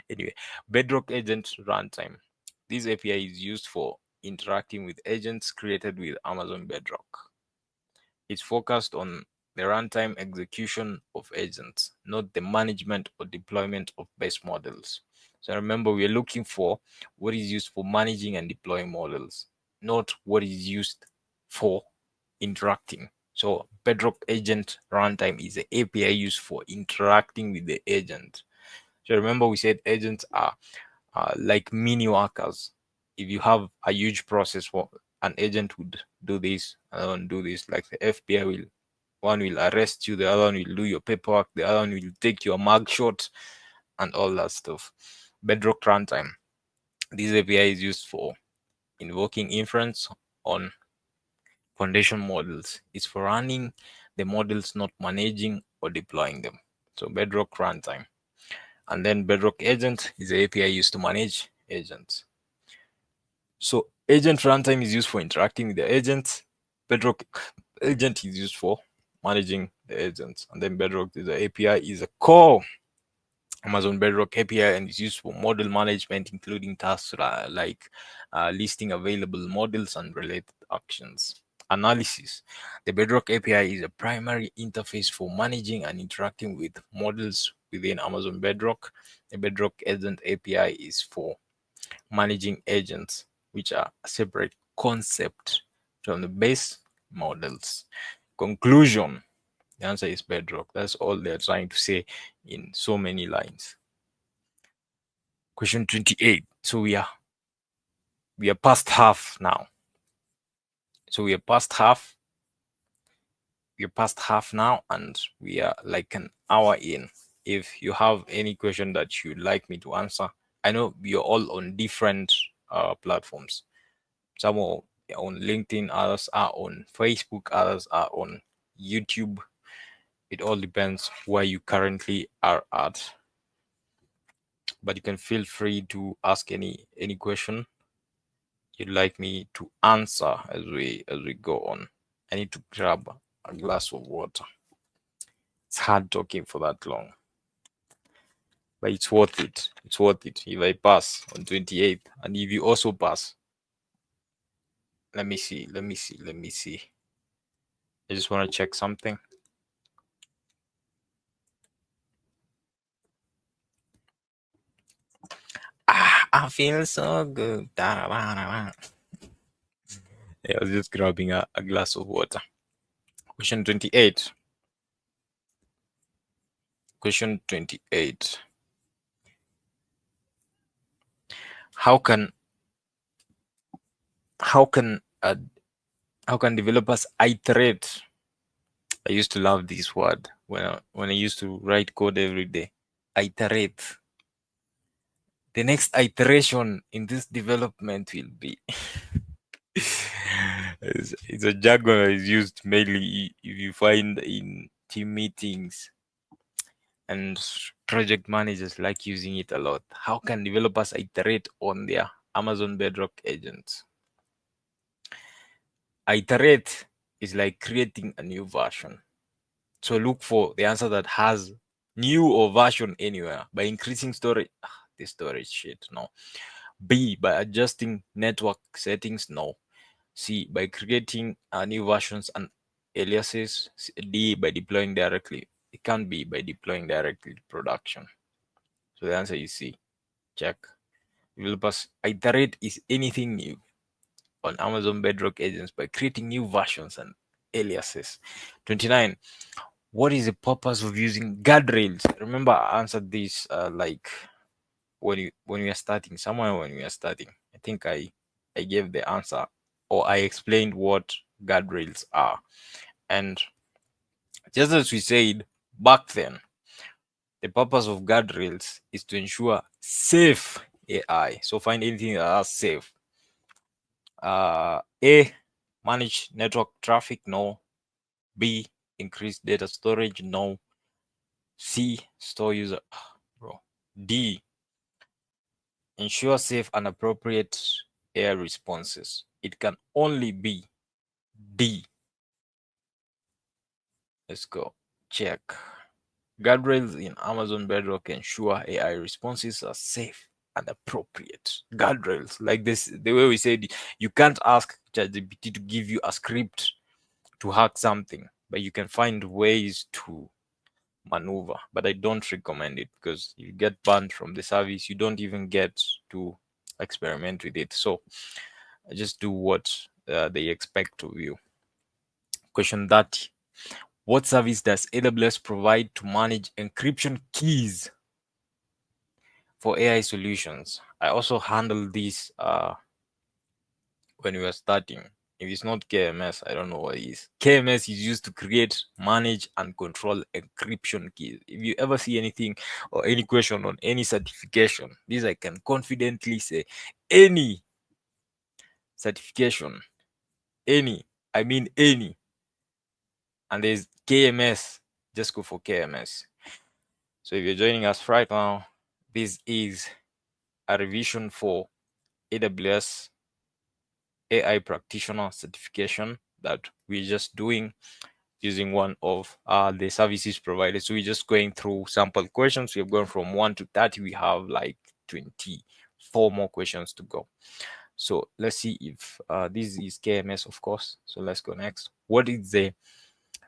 [SPEAKER 1] Anyway, Bedrock Agent Runtime. This API is used for interacting with agents created with Amazon Bedrock. It's focused on the runtime execution of agents, not the management or deployment of base models. So remember, we are looking for what is used for managing and deploying models, not what is used for interacting. So Bedrock Agent Runtime is an API used for interacting with the agent. So remember, we said agents are like mini workers. If you have a huge process, for an agent would do this, another one do this. Like the FBI will, one will arrest you, the other one will do your paperwork, the other one will take your mugshot, and all that stuff. Bedrock Runtime. This API is used for invoking inference on foundation models. It's for running the models, not managing or deploying them. So Bedrock Runtime. And then Bedrock Agent is the API used to manage agents. So agent runtime is used for interacting with the agents. Bedrock agent is used for managing the agents. And then Bedrock is the API is a core Amazon Bedrock API and is used for model management, including tasks like listing available models and related actions. Analysis. The Bedrock API is a primary interface for managing and interacting with models within Amazon Bedrock. The Bedrock Agent API is for managing agents, which are a separate concept from the base models. Conclusion. The answer is Bedrock. That's all they're trying to say in so many lines. Question 28. So we are past half now. So we are past half. We're past half now, and we are like an hour in. If you have any question that you'd like me to answer, I know you're all on different platforms. Some are on LinkedIn, others are on Facebook, others are on YouTube. It all depends where you currently are at. But you can feel free to ask any question you'd like me to answer as we go on. I need to grab a glass of water. It's hard talking for that long, but it's worth it. It's worth it. If I pass on 28th, and if you also pass, let me see. Let me see. Let me see. I just want to check something. I feel so good. Da, da, da, da. Yeah, I was just grabbing a glass of water. Question 28. Question 28. How can how can uh, how can developers iterate? I used to love this word when I used to write code every day. Iterate. The next iteration in this development will be it's a jargon that is used mainly if you find in team meetings, and project managers like using it a lot. How can developers iterate on their Amazon Bedrock agents? Iterate is like creating a new version. So look for the answer that has new or version anywhere by increasing storage. The storage shit, no. B, by adjusting network settings, no. C, by creating new versions and aliases. D, by deploying directly. It can't be by deploying directly to production. So the answer is C. Check. Developers iterate is anything new on Amazon Bedrock agents by creating new versions and aliases. 29. What is the purpose of using guardrails? Remember, I answered this like when we are starting, somewhere when we are starting. I think I gave the answer, or I explained what guardrails are. And just as we said back then, the purpose of guardrails is to ensure safe AI. So find anything that is safe. A, manage network traffic, no. B, increase data storage, no. C, store user, bro. D, ensure safe and appropriate AI responses. It can only be D. Let's go. Check. Guardrails in Amazon Bedrock ensure AI responses are safe and appropriate. Guardrails, like this, the way we said, you can't ask ChatGPT to give you a script to hack something, but you can find ways to maneuver. But I don't recommend it because you get banned from the service. You don't even get to experiment with it. So just do what they expect of you. Question 30. What service does AWS provide to manage encryption keys for AI solutions? I also handled this when we were starting. If it's not KMS, I don't know what it is. KMS is used to create, manage, and control encryption keys. If you ever see anything or any question on any certification, this I can confidently say any certification, any, I mean any, and there's KMS, just go for KMS. So if you're joining us right now, this is a revision for AWS AI practitioner certification that we're just doing using one of the services provided. So we're just going through sample questions. We've gone from 1 to 30. We have like 24 more questions to go. So let's see if this is KMS, of course. So let's go next.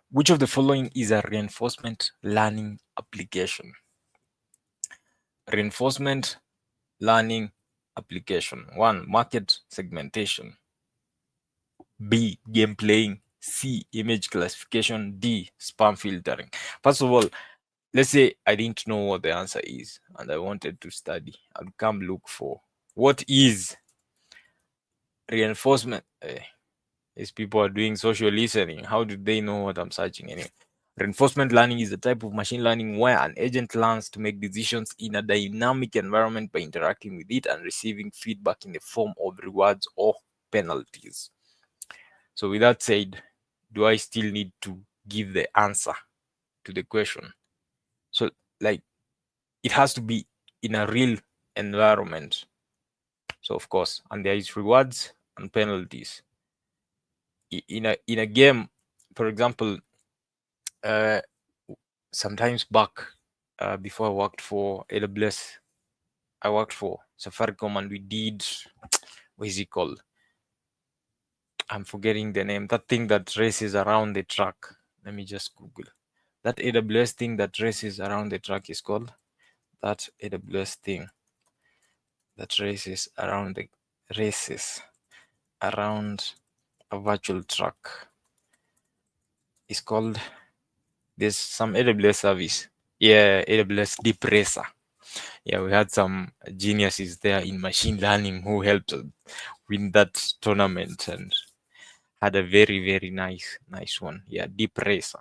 [SPEAKER 1] Which of the following is a reinforcement learning application? Reinforcement learning application. 1. Market segmentation. B. Game playing. C. Image classification. D. Spam filtering. First of all, let's say I didn't know what the answer is and I wanted to study. I'll come look for what is reinforcement. These people are doing social listening. How do they know what I'm searching anyway? Reinforcement learning is a type of machine learning where an agent learns to make decisions in a dynamic environment by interacting with it and receiving feedback in the form of rewards or penalties. So, with that said, do I still need to give the answer to the question? So, like, it has to be in a real environment. So, of course, and there is rewards and penalties. In a game, for example, uh, sometimes back before I worked for AWS, I worked for Safaricom and we did what is it called? I'm forgetting the name. That thing that races around the track. Let me just Google. That AWS thing that races around the track is called that AWS thing that races around a virtual track is called. There's some AWS service. Yeah, AWS Deep Racer. Yeah, we had some geniuses there in machine learning who helped us win that tournament and had a very, very nice one. Yeah, Deep Racer.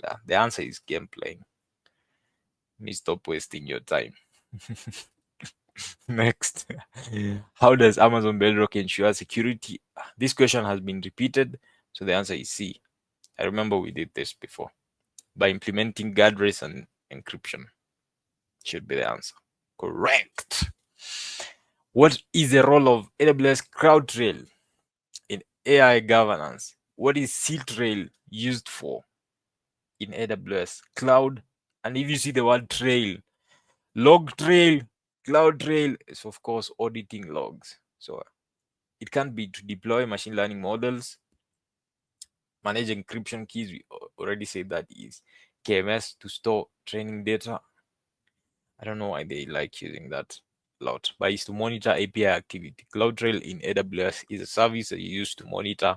[SPEAKER 1] Yeah, the answer is game playing. Me stop wasting your time. Next. How does Amazon Bedrock ensure security? This question has been repeated, so the answer is C. I remember we did this before. By implementing guardrails and encryption should be the answer. Correct. What is the role of AWS CrowdTrail in AI governance? What is SeaTrail used for in AWS cloud? And if you see the word trail, log trail, cloud trail is of course auditing logs. So it can be to deploy machine learning models, manage encryption keys. We already said that is KMS to store training data. I don't know why they like using that a lot, but it's to monitor API activity. CloudTrail in AWS is a service that you use to monitor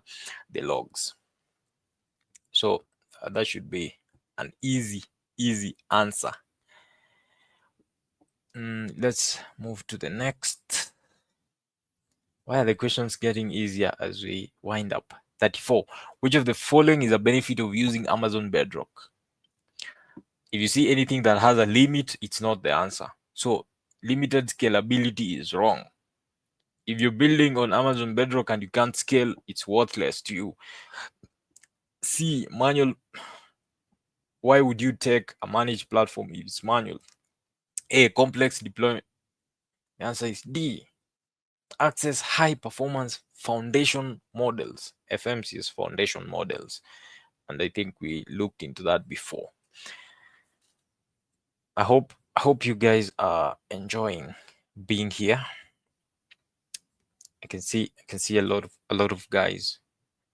[SPEAKER 1] the logs. So that should be an easy answer. Let's move to the next. Why are the questions getting easier as we wind up? 34. Which of the following is a benefit of using Amazon Bedrock? If you see anything that has a limit, it's not the answer. So limited scalability is wrong. If you're building on Amazon Bedrock and you can't scale, it's worthless to you. C, manual. Why would you take a managed platform if it's manual? A, complex deployment. The answer is D. access high performance foundation models. FMC is foundation models, and I think we looked into that before. I hope you guys are enjoying being here. I can see a lot of guys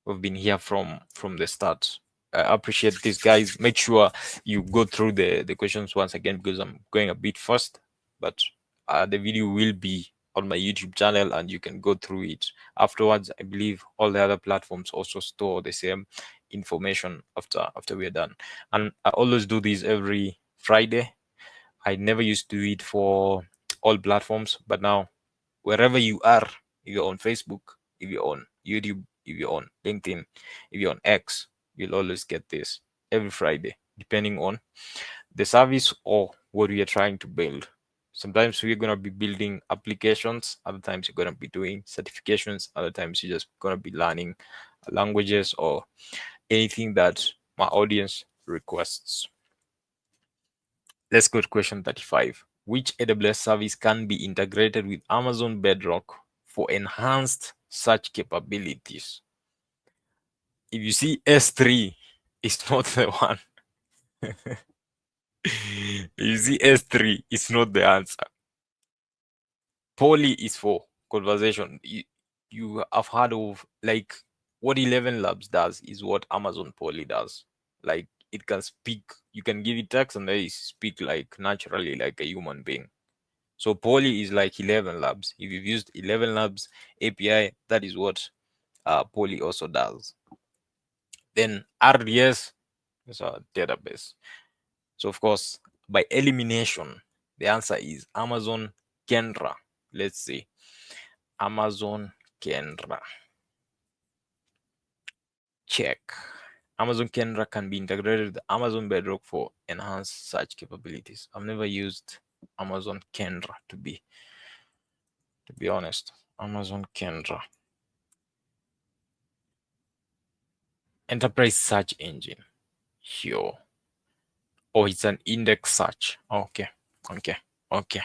[SPEAKER 1] who've been here from the start. I appreciate these guys. Make sure you go through the questions once again, because I'm going a bit fast, but the video will be on my YouTube channel and you can go through it afterwards. I believe all the other platforms also store the same information after we're done. And I always do this every Friday. I never used to do it for all platforms, but now wherever you are, if you're on Facebook, if you're on YouTube, if you're on LinkedIn, if you're on X, you'll always get this every Friday, depending on the service or what we are trying to build. Sometimes we're going to be building applications, other times you're going to be doing certifications, other times you're just going to be learning languages or anything that my audience requests. Let's go to question 35. Which AWS service can be integrated with Amazon Bedrock for enhanced search capabilities? If you see S3, it's not the one. If you see S3, it's not the answer. Poly is for conversation. You have heard of, like, what 11 Labs does is what Amazon Poly does. Like, it can speak, you can give it text and they speak like naturally like a human being. So Poly is like 11 Labs. If you've used 11 Labs API, that is what Poly also does. Then RDS is a database. So of course, by elimination, the answer is Amazon Kendra. Let's see. Amazon Kendra. Check. Amazon Kendra can be integrated with Amazon Bedrock for enhanced search capabilities. I've never used Amazon Kendra to be honest. Amazon Kendra. Enterprise search engine. Sure. Oh, it's an index search. Okay. Okay. Okay.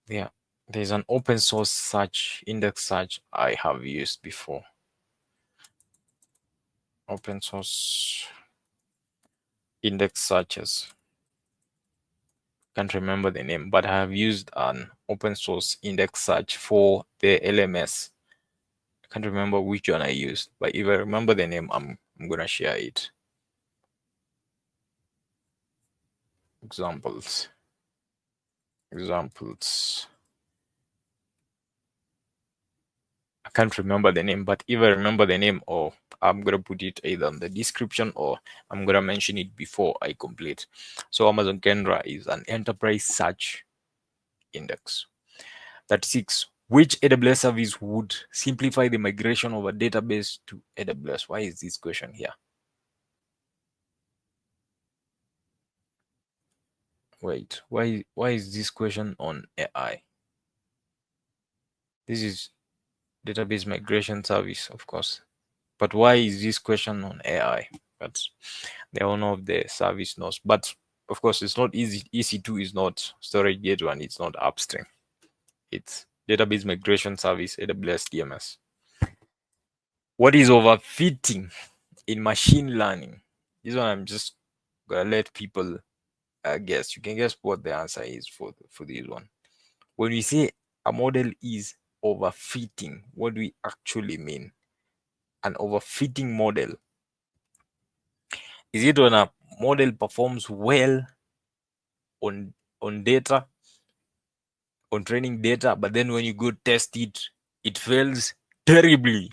[SPEAKER 1] Yeah. There's an open source search, index search I have used before. Open source index searches. Can't remember the name, but I have used an open source index search for the LMS. I can't remember which one I used, but if I remember the name, I'm gonna share it. Examples. Examples. I can't remember the name, but if I remember the name, or I'm gonna put it either in the description or I'm gonna mention it before I complete. So Amazon Kendra is an enterprise search index. 36. Which AWS service would simplify the migration of a database to AWS? Why is this question here? Wait, why is this question on AI? This is database migration service, of course. But why is this question on AI? But they're one of the service nodes. But of course, it's not easy. EC2 is not storage gateway and it's not upstream. It's database migration service, AWS DMS. What is overfitting in machine learning? This one I'm just gonna let people guess. You can guess what the answer is for this one. When we say a model is overfitting, what do we actually mean? An overfitting model, is it when a model performs well on data, on training data, but then when you go test it, it fails terribly?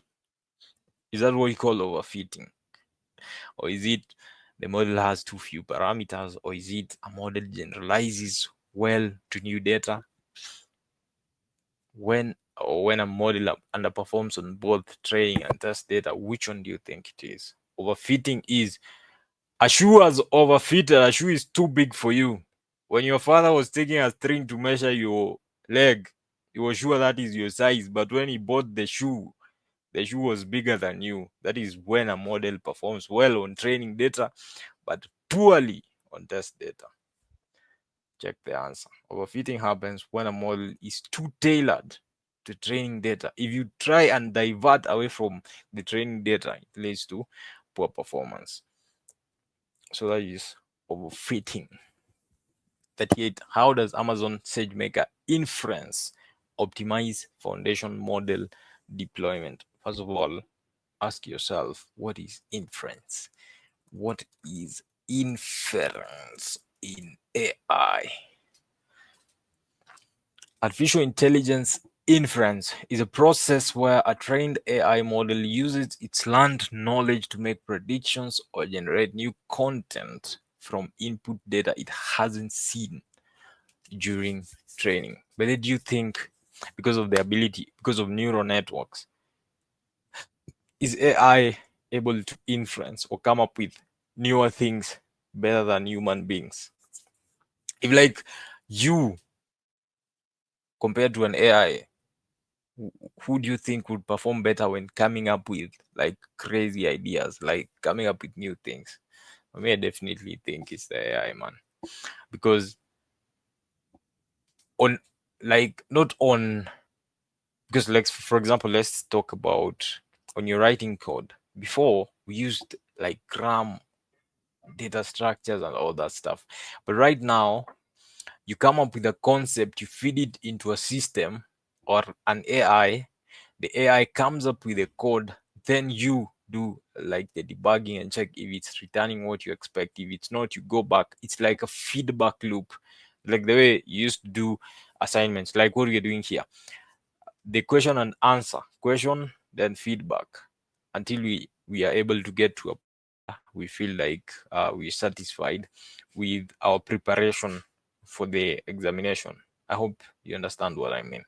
[SPEAKER 1] Is that what you call overfitting? Or is it the model has too few parameters? Or is it a model generalizes well to new data? When a model underperforms on both training and test data, which one do you think it is? Overfitting is a shoe has overfitted, a shoe is too big for you. When your father was taking a string to measure your leg, he was sure that is your size, but when he bought the shoe was bigger than you. That is when a model performs well on training data, but poorly on test data. Check the answer. Overfitting happens when a model is too tailored to training data. If you try and divert away from the training data, it leads to poor performance. So that is overfitting. 38. How does Amazon SageMaker inference optimize foundation model deployment? First of all, ask yourself, what is inference? What is inference in AI? Artificial intelligence inference is a process where a trained AI model uses its learned knowledge to make predictions or generate new content from input data it hasn't seen during training. But do you think, because of the ability, because of neural networks, is AI able to inference or come up with newer things better than human beings? If like you compared to an AI, who do you think would perform better when coming up with like crazy ideas, like coming up with new things? For me, I definitely think it's the AI, man. Because on like not on because like for example, let's talk about when you're writing code. Before we used like gram data structures and all that stuff. But right now, you come up with a concept, you feed it into a system or an AI, the AI comes up with a code, then you do like the debugging and check if it's returning what you expect. If it's not, you go back. It's like a feedback loop, like the way you used to do assignments, like what we're doing here. The question and answer, question, then feedback, until we are able to get to a we feel like we're satisfied with our preparation for the examination. I hope you understand what I mean.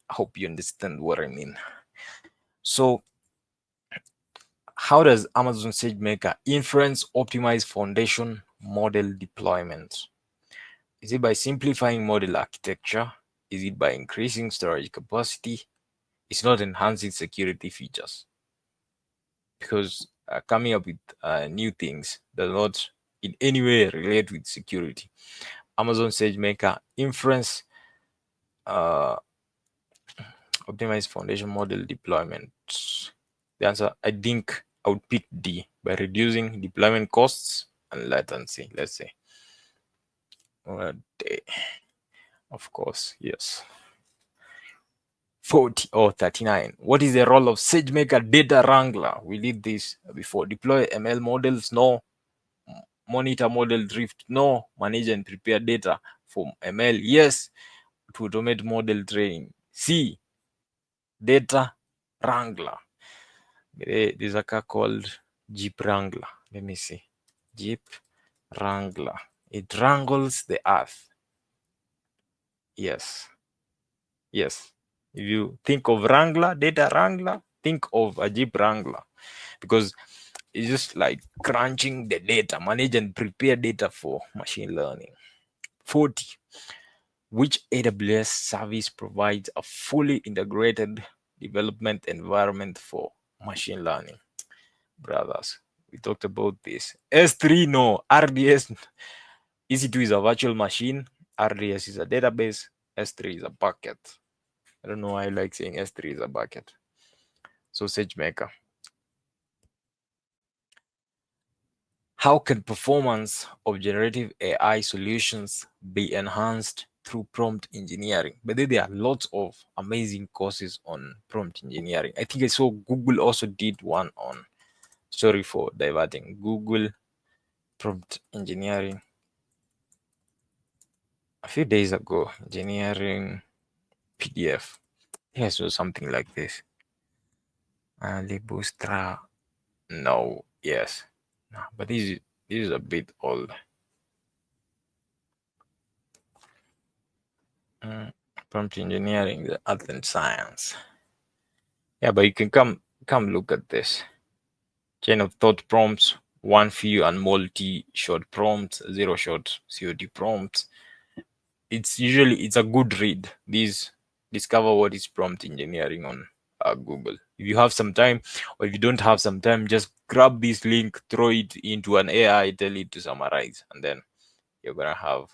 [SPEAKER 1] I hope you understand what I mean. So, how does Amazon SageMaker inference optimize foundation model deployment? Is it by simplifying model architecture? Is it by increasing storage capacity? It's not enhancing security features, because coming up with new things does not in any way relate with security. Amazon SageMaker inference uh, optimize foundation model deployment. The answer, I think I would pick D, by reducing deployment costs and latency. Let's say, of course, yes. 40 or 39. What is the role of SageMaker Data Wrangler? We did this before. Deploy ML models? No. Monitor model drift? No. Manage and prepare data from ML? Yes. To automate model training? C. Data Wrangler. There's a car called Jeep Wrangler. Let me see. Jeep Wrangler. It wrangles the earth. Yes. Yes. If you think of Wrangler, data Wrangler, think of a Jeep Wrangler, because it's just like crunching the data, manage and prepare data for machine learning. 40. Which AWS service provides a fully integrated development environment for machine learning? Brothers, we talked about this. S3, no. RDS, EC2 is a virtual machine. RDS is a database. S3 is a bucket. I don't know why I like saying S3 is a bucket. So SageMaker. How can performance of generative AI solutions be enhanced through prompt engineering? But then there are lots of amazing courses on prompt engineering. I think I saw Google also did one on, sorry for diverting, Google prompt engineering a few days ago. Engineering PDF. Yes, so something like this. Libustra. No, yes. No, but this is a bit old. Prompt engineering, the art and science. Yeah, but you can come look at this. Chain of thought prompts, one few and multi-shot prompts, zero shot COD prompts. It's a good read. These discover what is prompt engineering on Google. If you have some time, or if you don't have some time, just grab this link, throw it into an AI, tell it to summarize, and then you're gonna have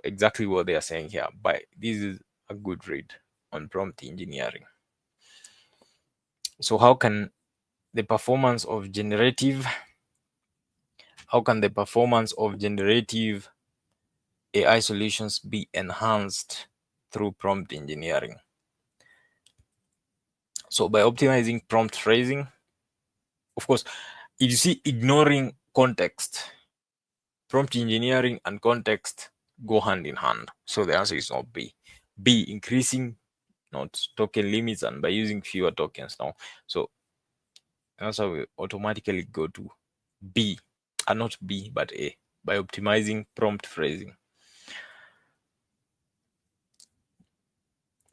[SPEAKER 1] exactly what they are saying here. But this is a good read. on prompt engineering. So how can the performance of generative AI solutions be enhanced through prompt engineering? So by optimizing prompt phrasing, of course, if you see ignoring context, prompt engineering and context go hand in hand. So the answer is not B. B, increasing not token limits and by using fewer tokens now. So the answer will automatically go to B, and not B, but A, by optimizing prompt phrasing.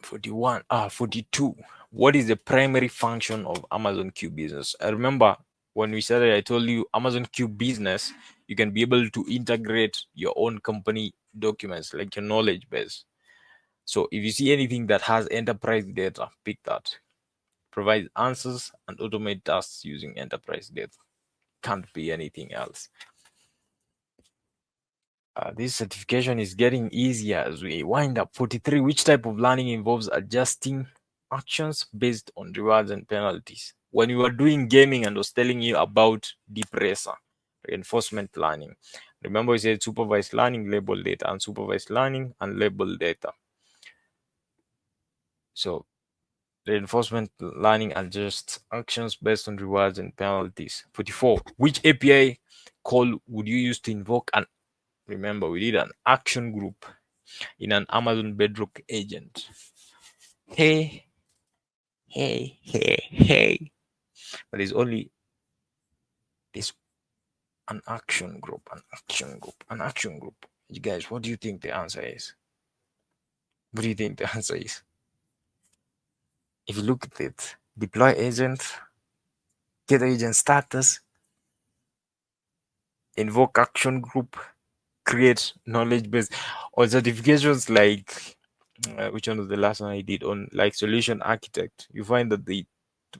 [SPEAKER 1] 42. What is the primary function of Amazon Q business? I remember when we started, I told you Amazon Q business, you can be able to integrate your own company documents like your knowledge base. So if you see anything that has enterprise data, pick that. Provide answers and automate tasks using enterprise data. Can't be anything else. This certification is getting easier as we wind up. 43. Which type of learning involves adjusting actions based on rewards and penalties? When you were doing gaming and was telling you about deep racer, reinforcement learning. Remember we said supervised learning, label data, and supervised learning and label data. So reinforcement learning adjusts actions based on rewards and penalties. 44. Which API call would you use to invoke an, remember we did an action group in an Amazon Bedrock agent? Hey, hey. But there's only this an action group. You guys, what do you think the answer is? What do you think the answer is? If you look at it, deploy agent, get agent status, invoke action group, create knowledge base, or certifications like which one was the last one I did on like solution architect. You find that they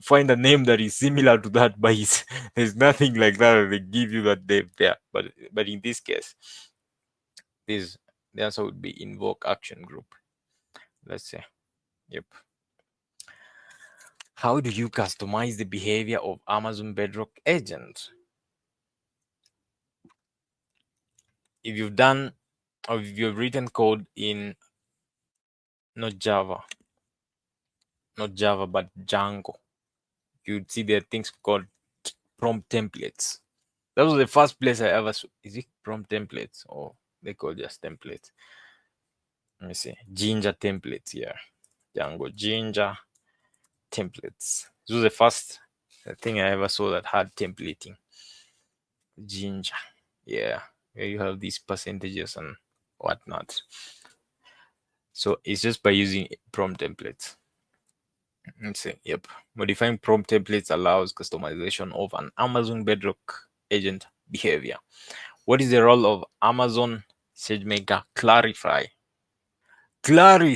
[SPEAKER 1] find a name that is similar to that, but there's nothing like that. They give you that name there, but in this case, this the answer would be invoke action group. Let's say, yep. How do you customize the behavior of Amazon Bedrock agent? If you've done or if you've written code in not Java, but Django, you'd see there are things called prompt templates. That was the first place I ever saw. Is it prompt templates or they call just templates? Let me see. Ginger templates here. Django Ginger templates. This was the first thing I ever saw that had templating. Ginger. Yeah. Where you have these percentages and whatnot. So it's just by using prompt templates. Let's say, yep. Modifying prompt templates allows customization of an Amazon Bedrock agent behavior. What is the role of Amazon SageMaker Clarify? Clarity.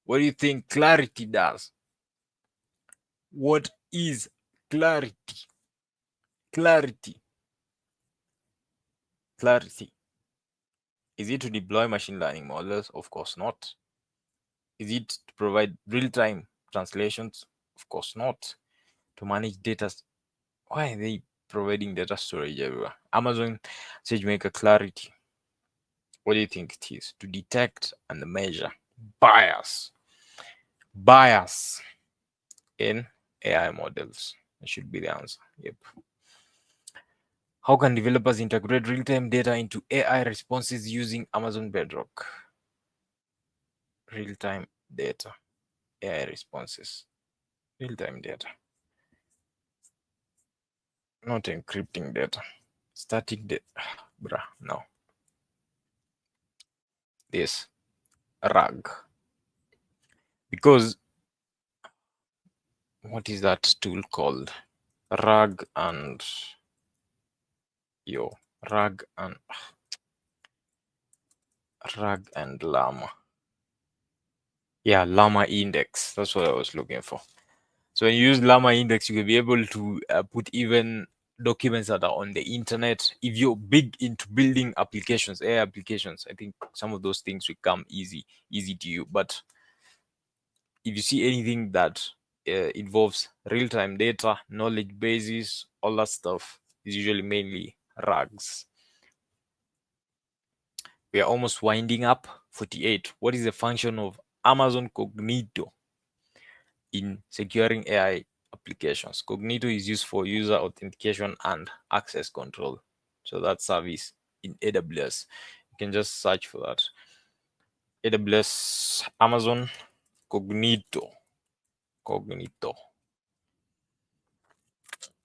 [SPEAKER 1] What do you think clarity does? What is clarity? Clarity. Is it to deploy machine learning models? Of course not. Is it to provide real-time translations? Of course not. To manage data. Why are they providing data storage everywhere? Amazon SageMaker Clarity. What do you think it is? To detect and measure bias in AI models. That should be the answer. Yep. How can developers integrate real-time data into AI responses using Amazon Bedrock? Real-time data, AI responses, real-time data. Not encrypting data. Static data. Bruh, no. This RAG. Because what is that tool called? RAG and Llama. Yeah, Llama index. That's what I was looking for. So when you use Llama index, you will be able to put even documents that are on the internet. If you're big into building applications, AI applications, I think some of those things will come easy to you. But if you see anything that involves real-time data, knowledge bases, all that stuff is usually mainly rags. We are almost winding up. 48. What is the function of Amazon Cognito in securing AI applications? Cognito is used for user authentication and access control. So that service in AWS. You can just search for that. AWS Amazon Cognito. Cognito.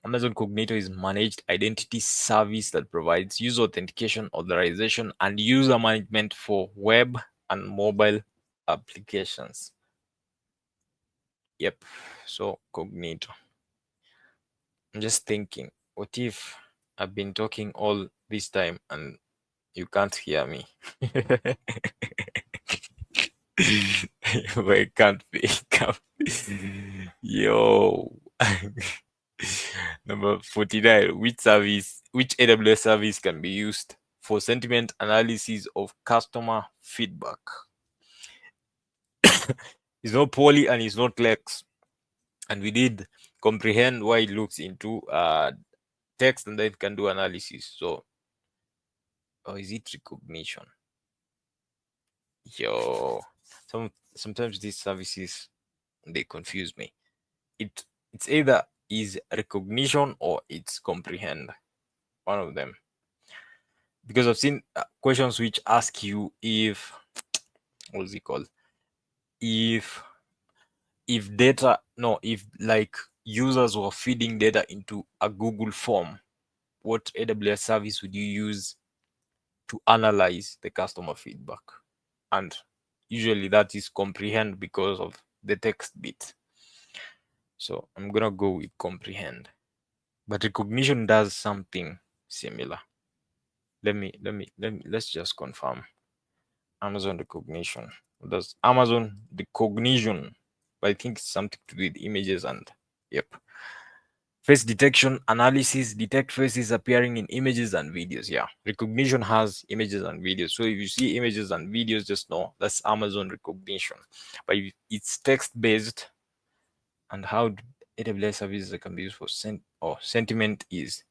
[SPEAKER 1] Amazon Cognito is managed identity service that provides user authentication, authorization, and user management for web and mobile applications. Yep. So Cognito. I'm just thinking, what if I've been talking all this time and you can't hear me? But I can't pick up. Yo. Number 49. Which AWS service can be used for sentiment analysis of customer feedback? It's not Poly and it's not Lex. And we did comprehend why it looks into text and then it can do analysis. So, or is it recognition? Yo, sometimes these services they confuse me. It's either is recognition or it's comprehend. One of them. Because I've seen questions which ask you if what's it called? If data no if like users were feeding data into a Google form, what AWS service would you use to analyze the customer feedback? And usually that is comprehend because of the text bit. So I'm gonna go with comprehend. But recognition does something similar. Let's just confirm. Amazon recognition. What does Amazon recognition? But I think it's something to do with images and yep. Face detection analysis, detect faces appearing in images and videos. Yeah, recognition has images and videos. So if you see images and videos, just know that's Amazon recognition. But if it's text based, and how AWS services that can be used for sentiment is,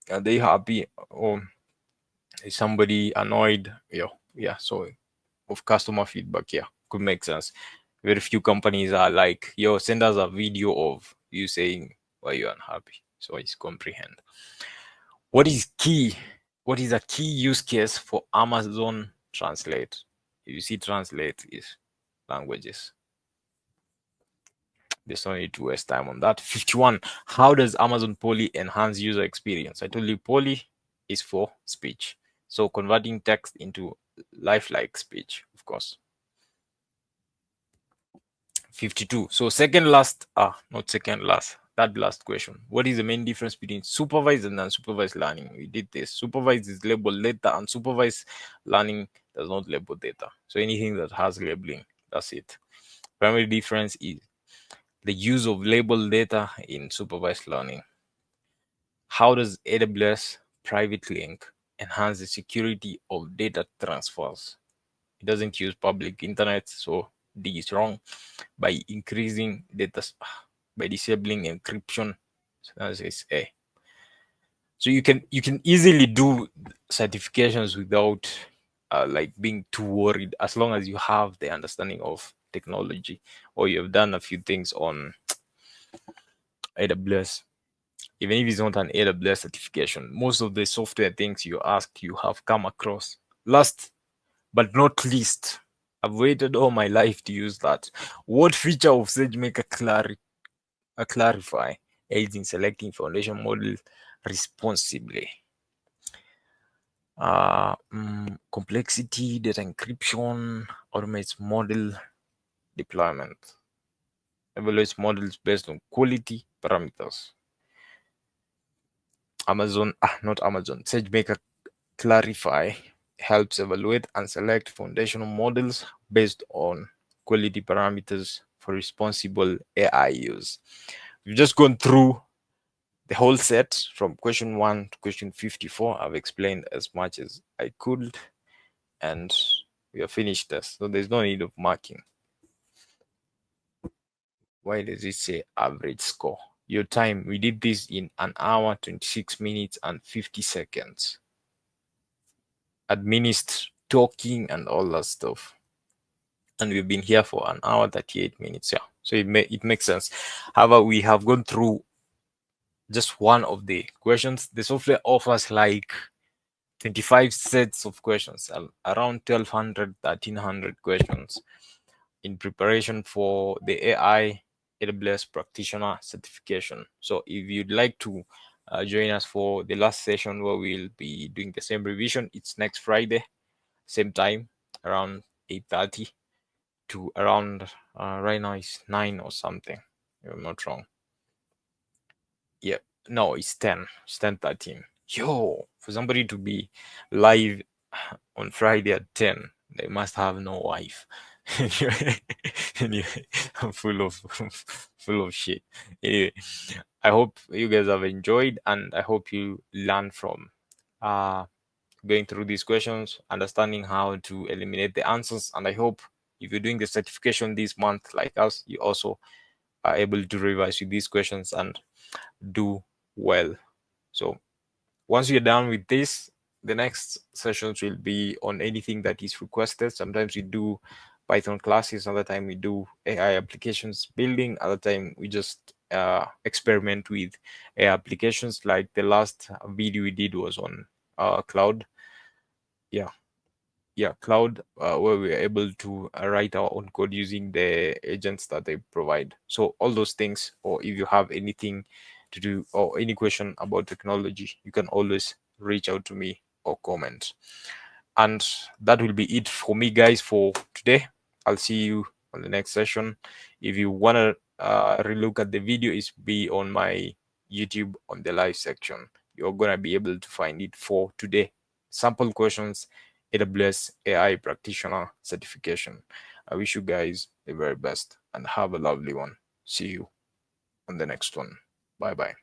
[SPEAKER 1] are they happy or is somebody annoyed? Yeah. So of customer feedback, yeah, could make sense. Very few companies are like, yo, send us a video of you saying why you're unhappy. So it's comprehend. What is key? What is a key use case for Amazon Translate? If you see translate is languages. There's no need to waste time on that. 51. How does Amazon Poly enhance user experience? I told you Poly is for speech. So converting text into lifelike speech, of course. 52. So not second last, that last question. What is the main difference between supervised and unsupervised learning? We did this. Supervised is labeled data, and supervised learning does not label data. So anything that has labeling, that's it. Primary difference is the use of labeled data in supervised learning. How does AWS Private Link enhance the security of data transfers? It doesn't use public internet, so D is wrong. By increasing data, by disabling encryption, so that is A. So you can easily do certifications without like being too worried, as long as you have the understanding of technology or you have done a few things on AWS. Even if it's not an AWS certification, most of the software things you ask, you have come across. Last but not least, I've waited all my life to use that. What feature of SageMaker clarify aids in selecting foundation model responsibly? Complexity, data encryption, automates model deployment, evaluates models based on quality parameters. Not Amazon, SageMaker clarify helps evaluate and select foundational models based on quality parameters for responsible AI use. We've just gone through the whole set from question 1 to question 54. I've explained as much as I could, and we have finished this. So there's no need of marking. Why does it say average score? Your time, we did this in 1 hour, 26 minutes, and 50 seconds. Administered talking and all that stuff. And we've been here for 1 hour, 38 minutes. Yeah. So it makes sense. However, we have gone through just one of the questions. The software offers like 25 sets of questions, around 1200, 1300 questions in preparation for the AI AWS practitioner certification. So if you'd like to join us for the last session where we'll be doing the same revision, it's next Friday, same time, around 8:30 to around right now it's 9 or something, if I'm not wrong. Yeah, no, it's 10. It's 10:13. Yo, for somebody to be live on Friday at 10, they must have no wife. Anyway, anyway, I'm full of full of shit. Anyway, I hope you guys have enjoyed, and I hope you learn from uh going through these questions, understanding how to eliminate the answers, and I hope if you're doing the certification this month like us, you also are able to revise with these questions and do well. So once you're done with this, the next sessions will be on anything that is requested. Sometimes we do Python classes, other time we do AI applications building, other time we just experiment with AI applications. Like the last video we did was on cloud. Yeah, yeah, cloud, where we are able to write our own code using the agents that they provide. So all those things, or if you have anything to do or any question about technology, you can always reach out to me or comment. And that will be it for me, guys, for today. I'll see you on the next session. If you want to relook at the video, it's be on my YouTube on the live section. You're gonna be able to find it for today. Sample questions, AWS AI practitioner certification. I wish you guys the very best and have a lovely one. See you on the next one. Bye bye.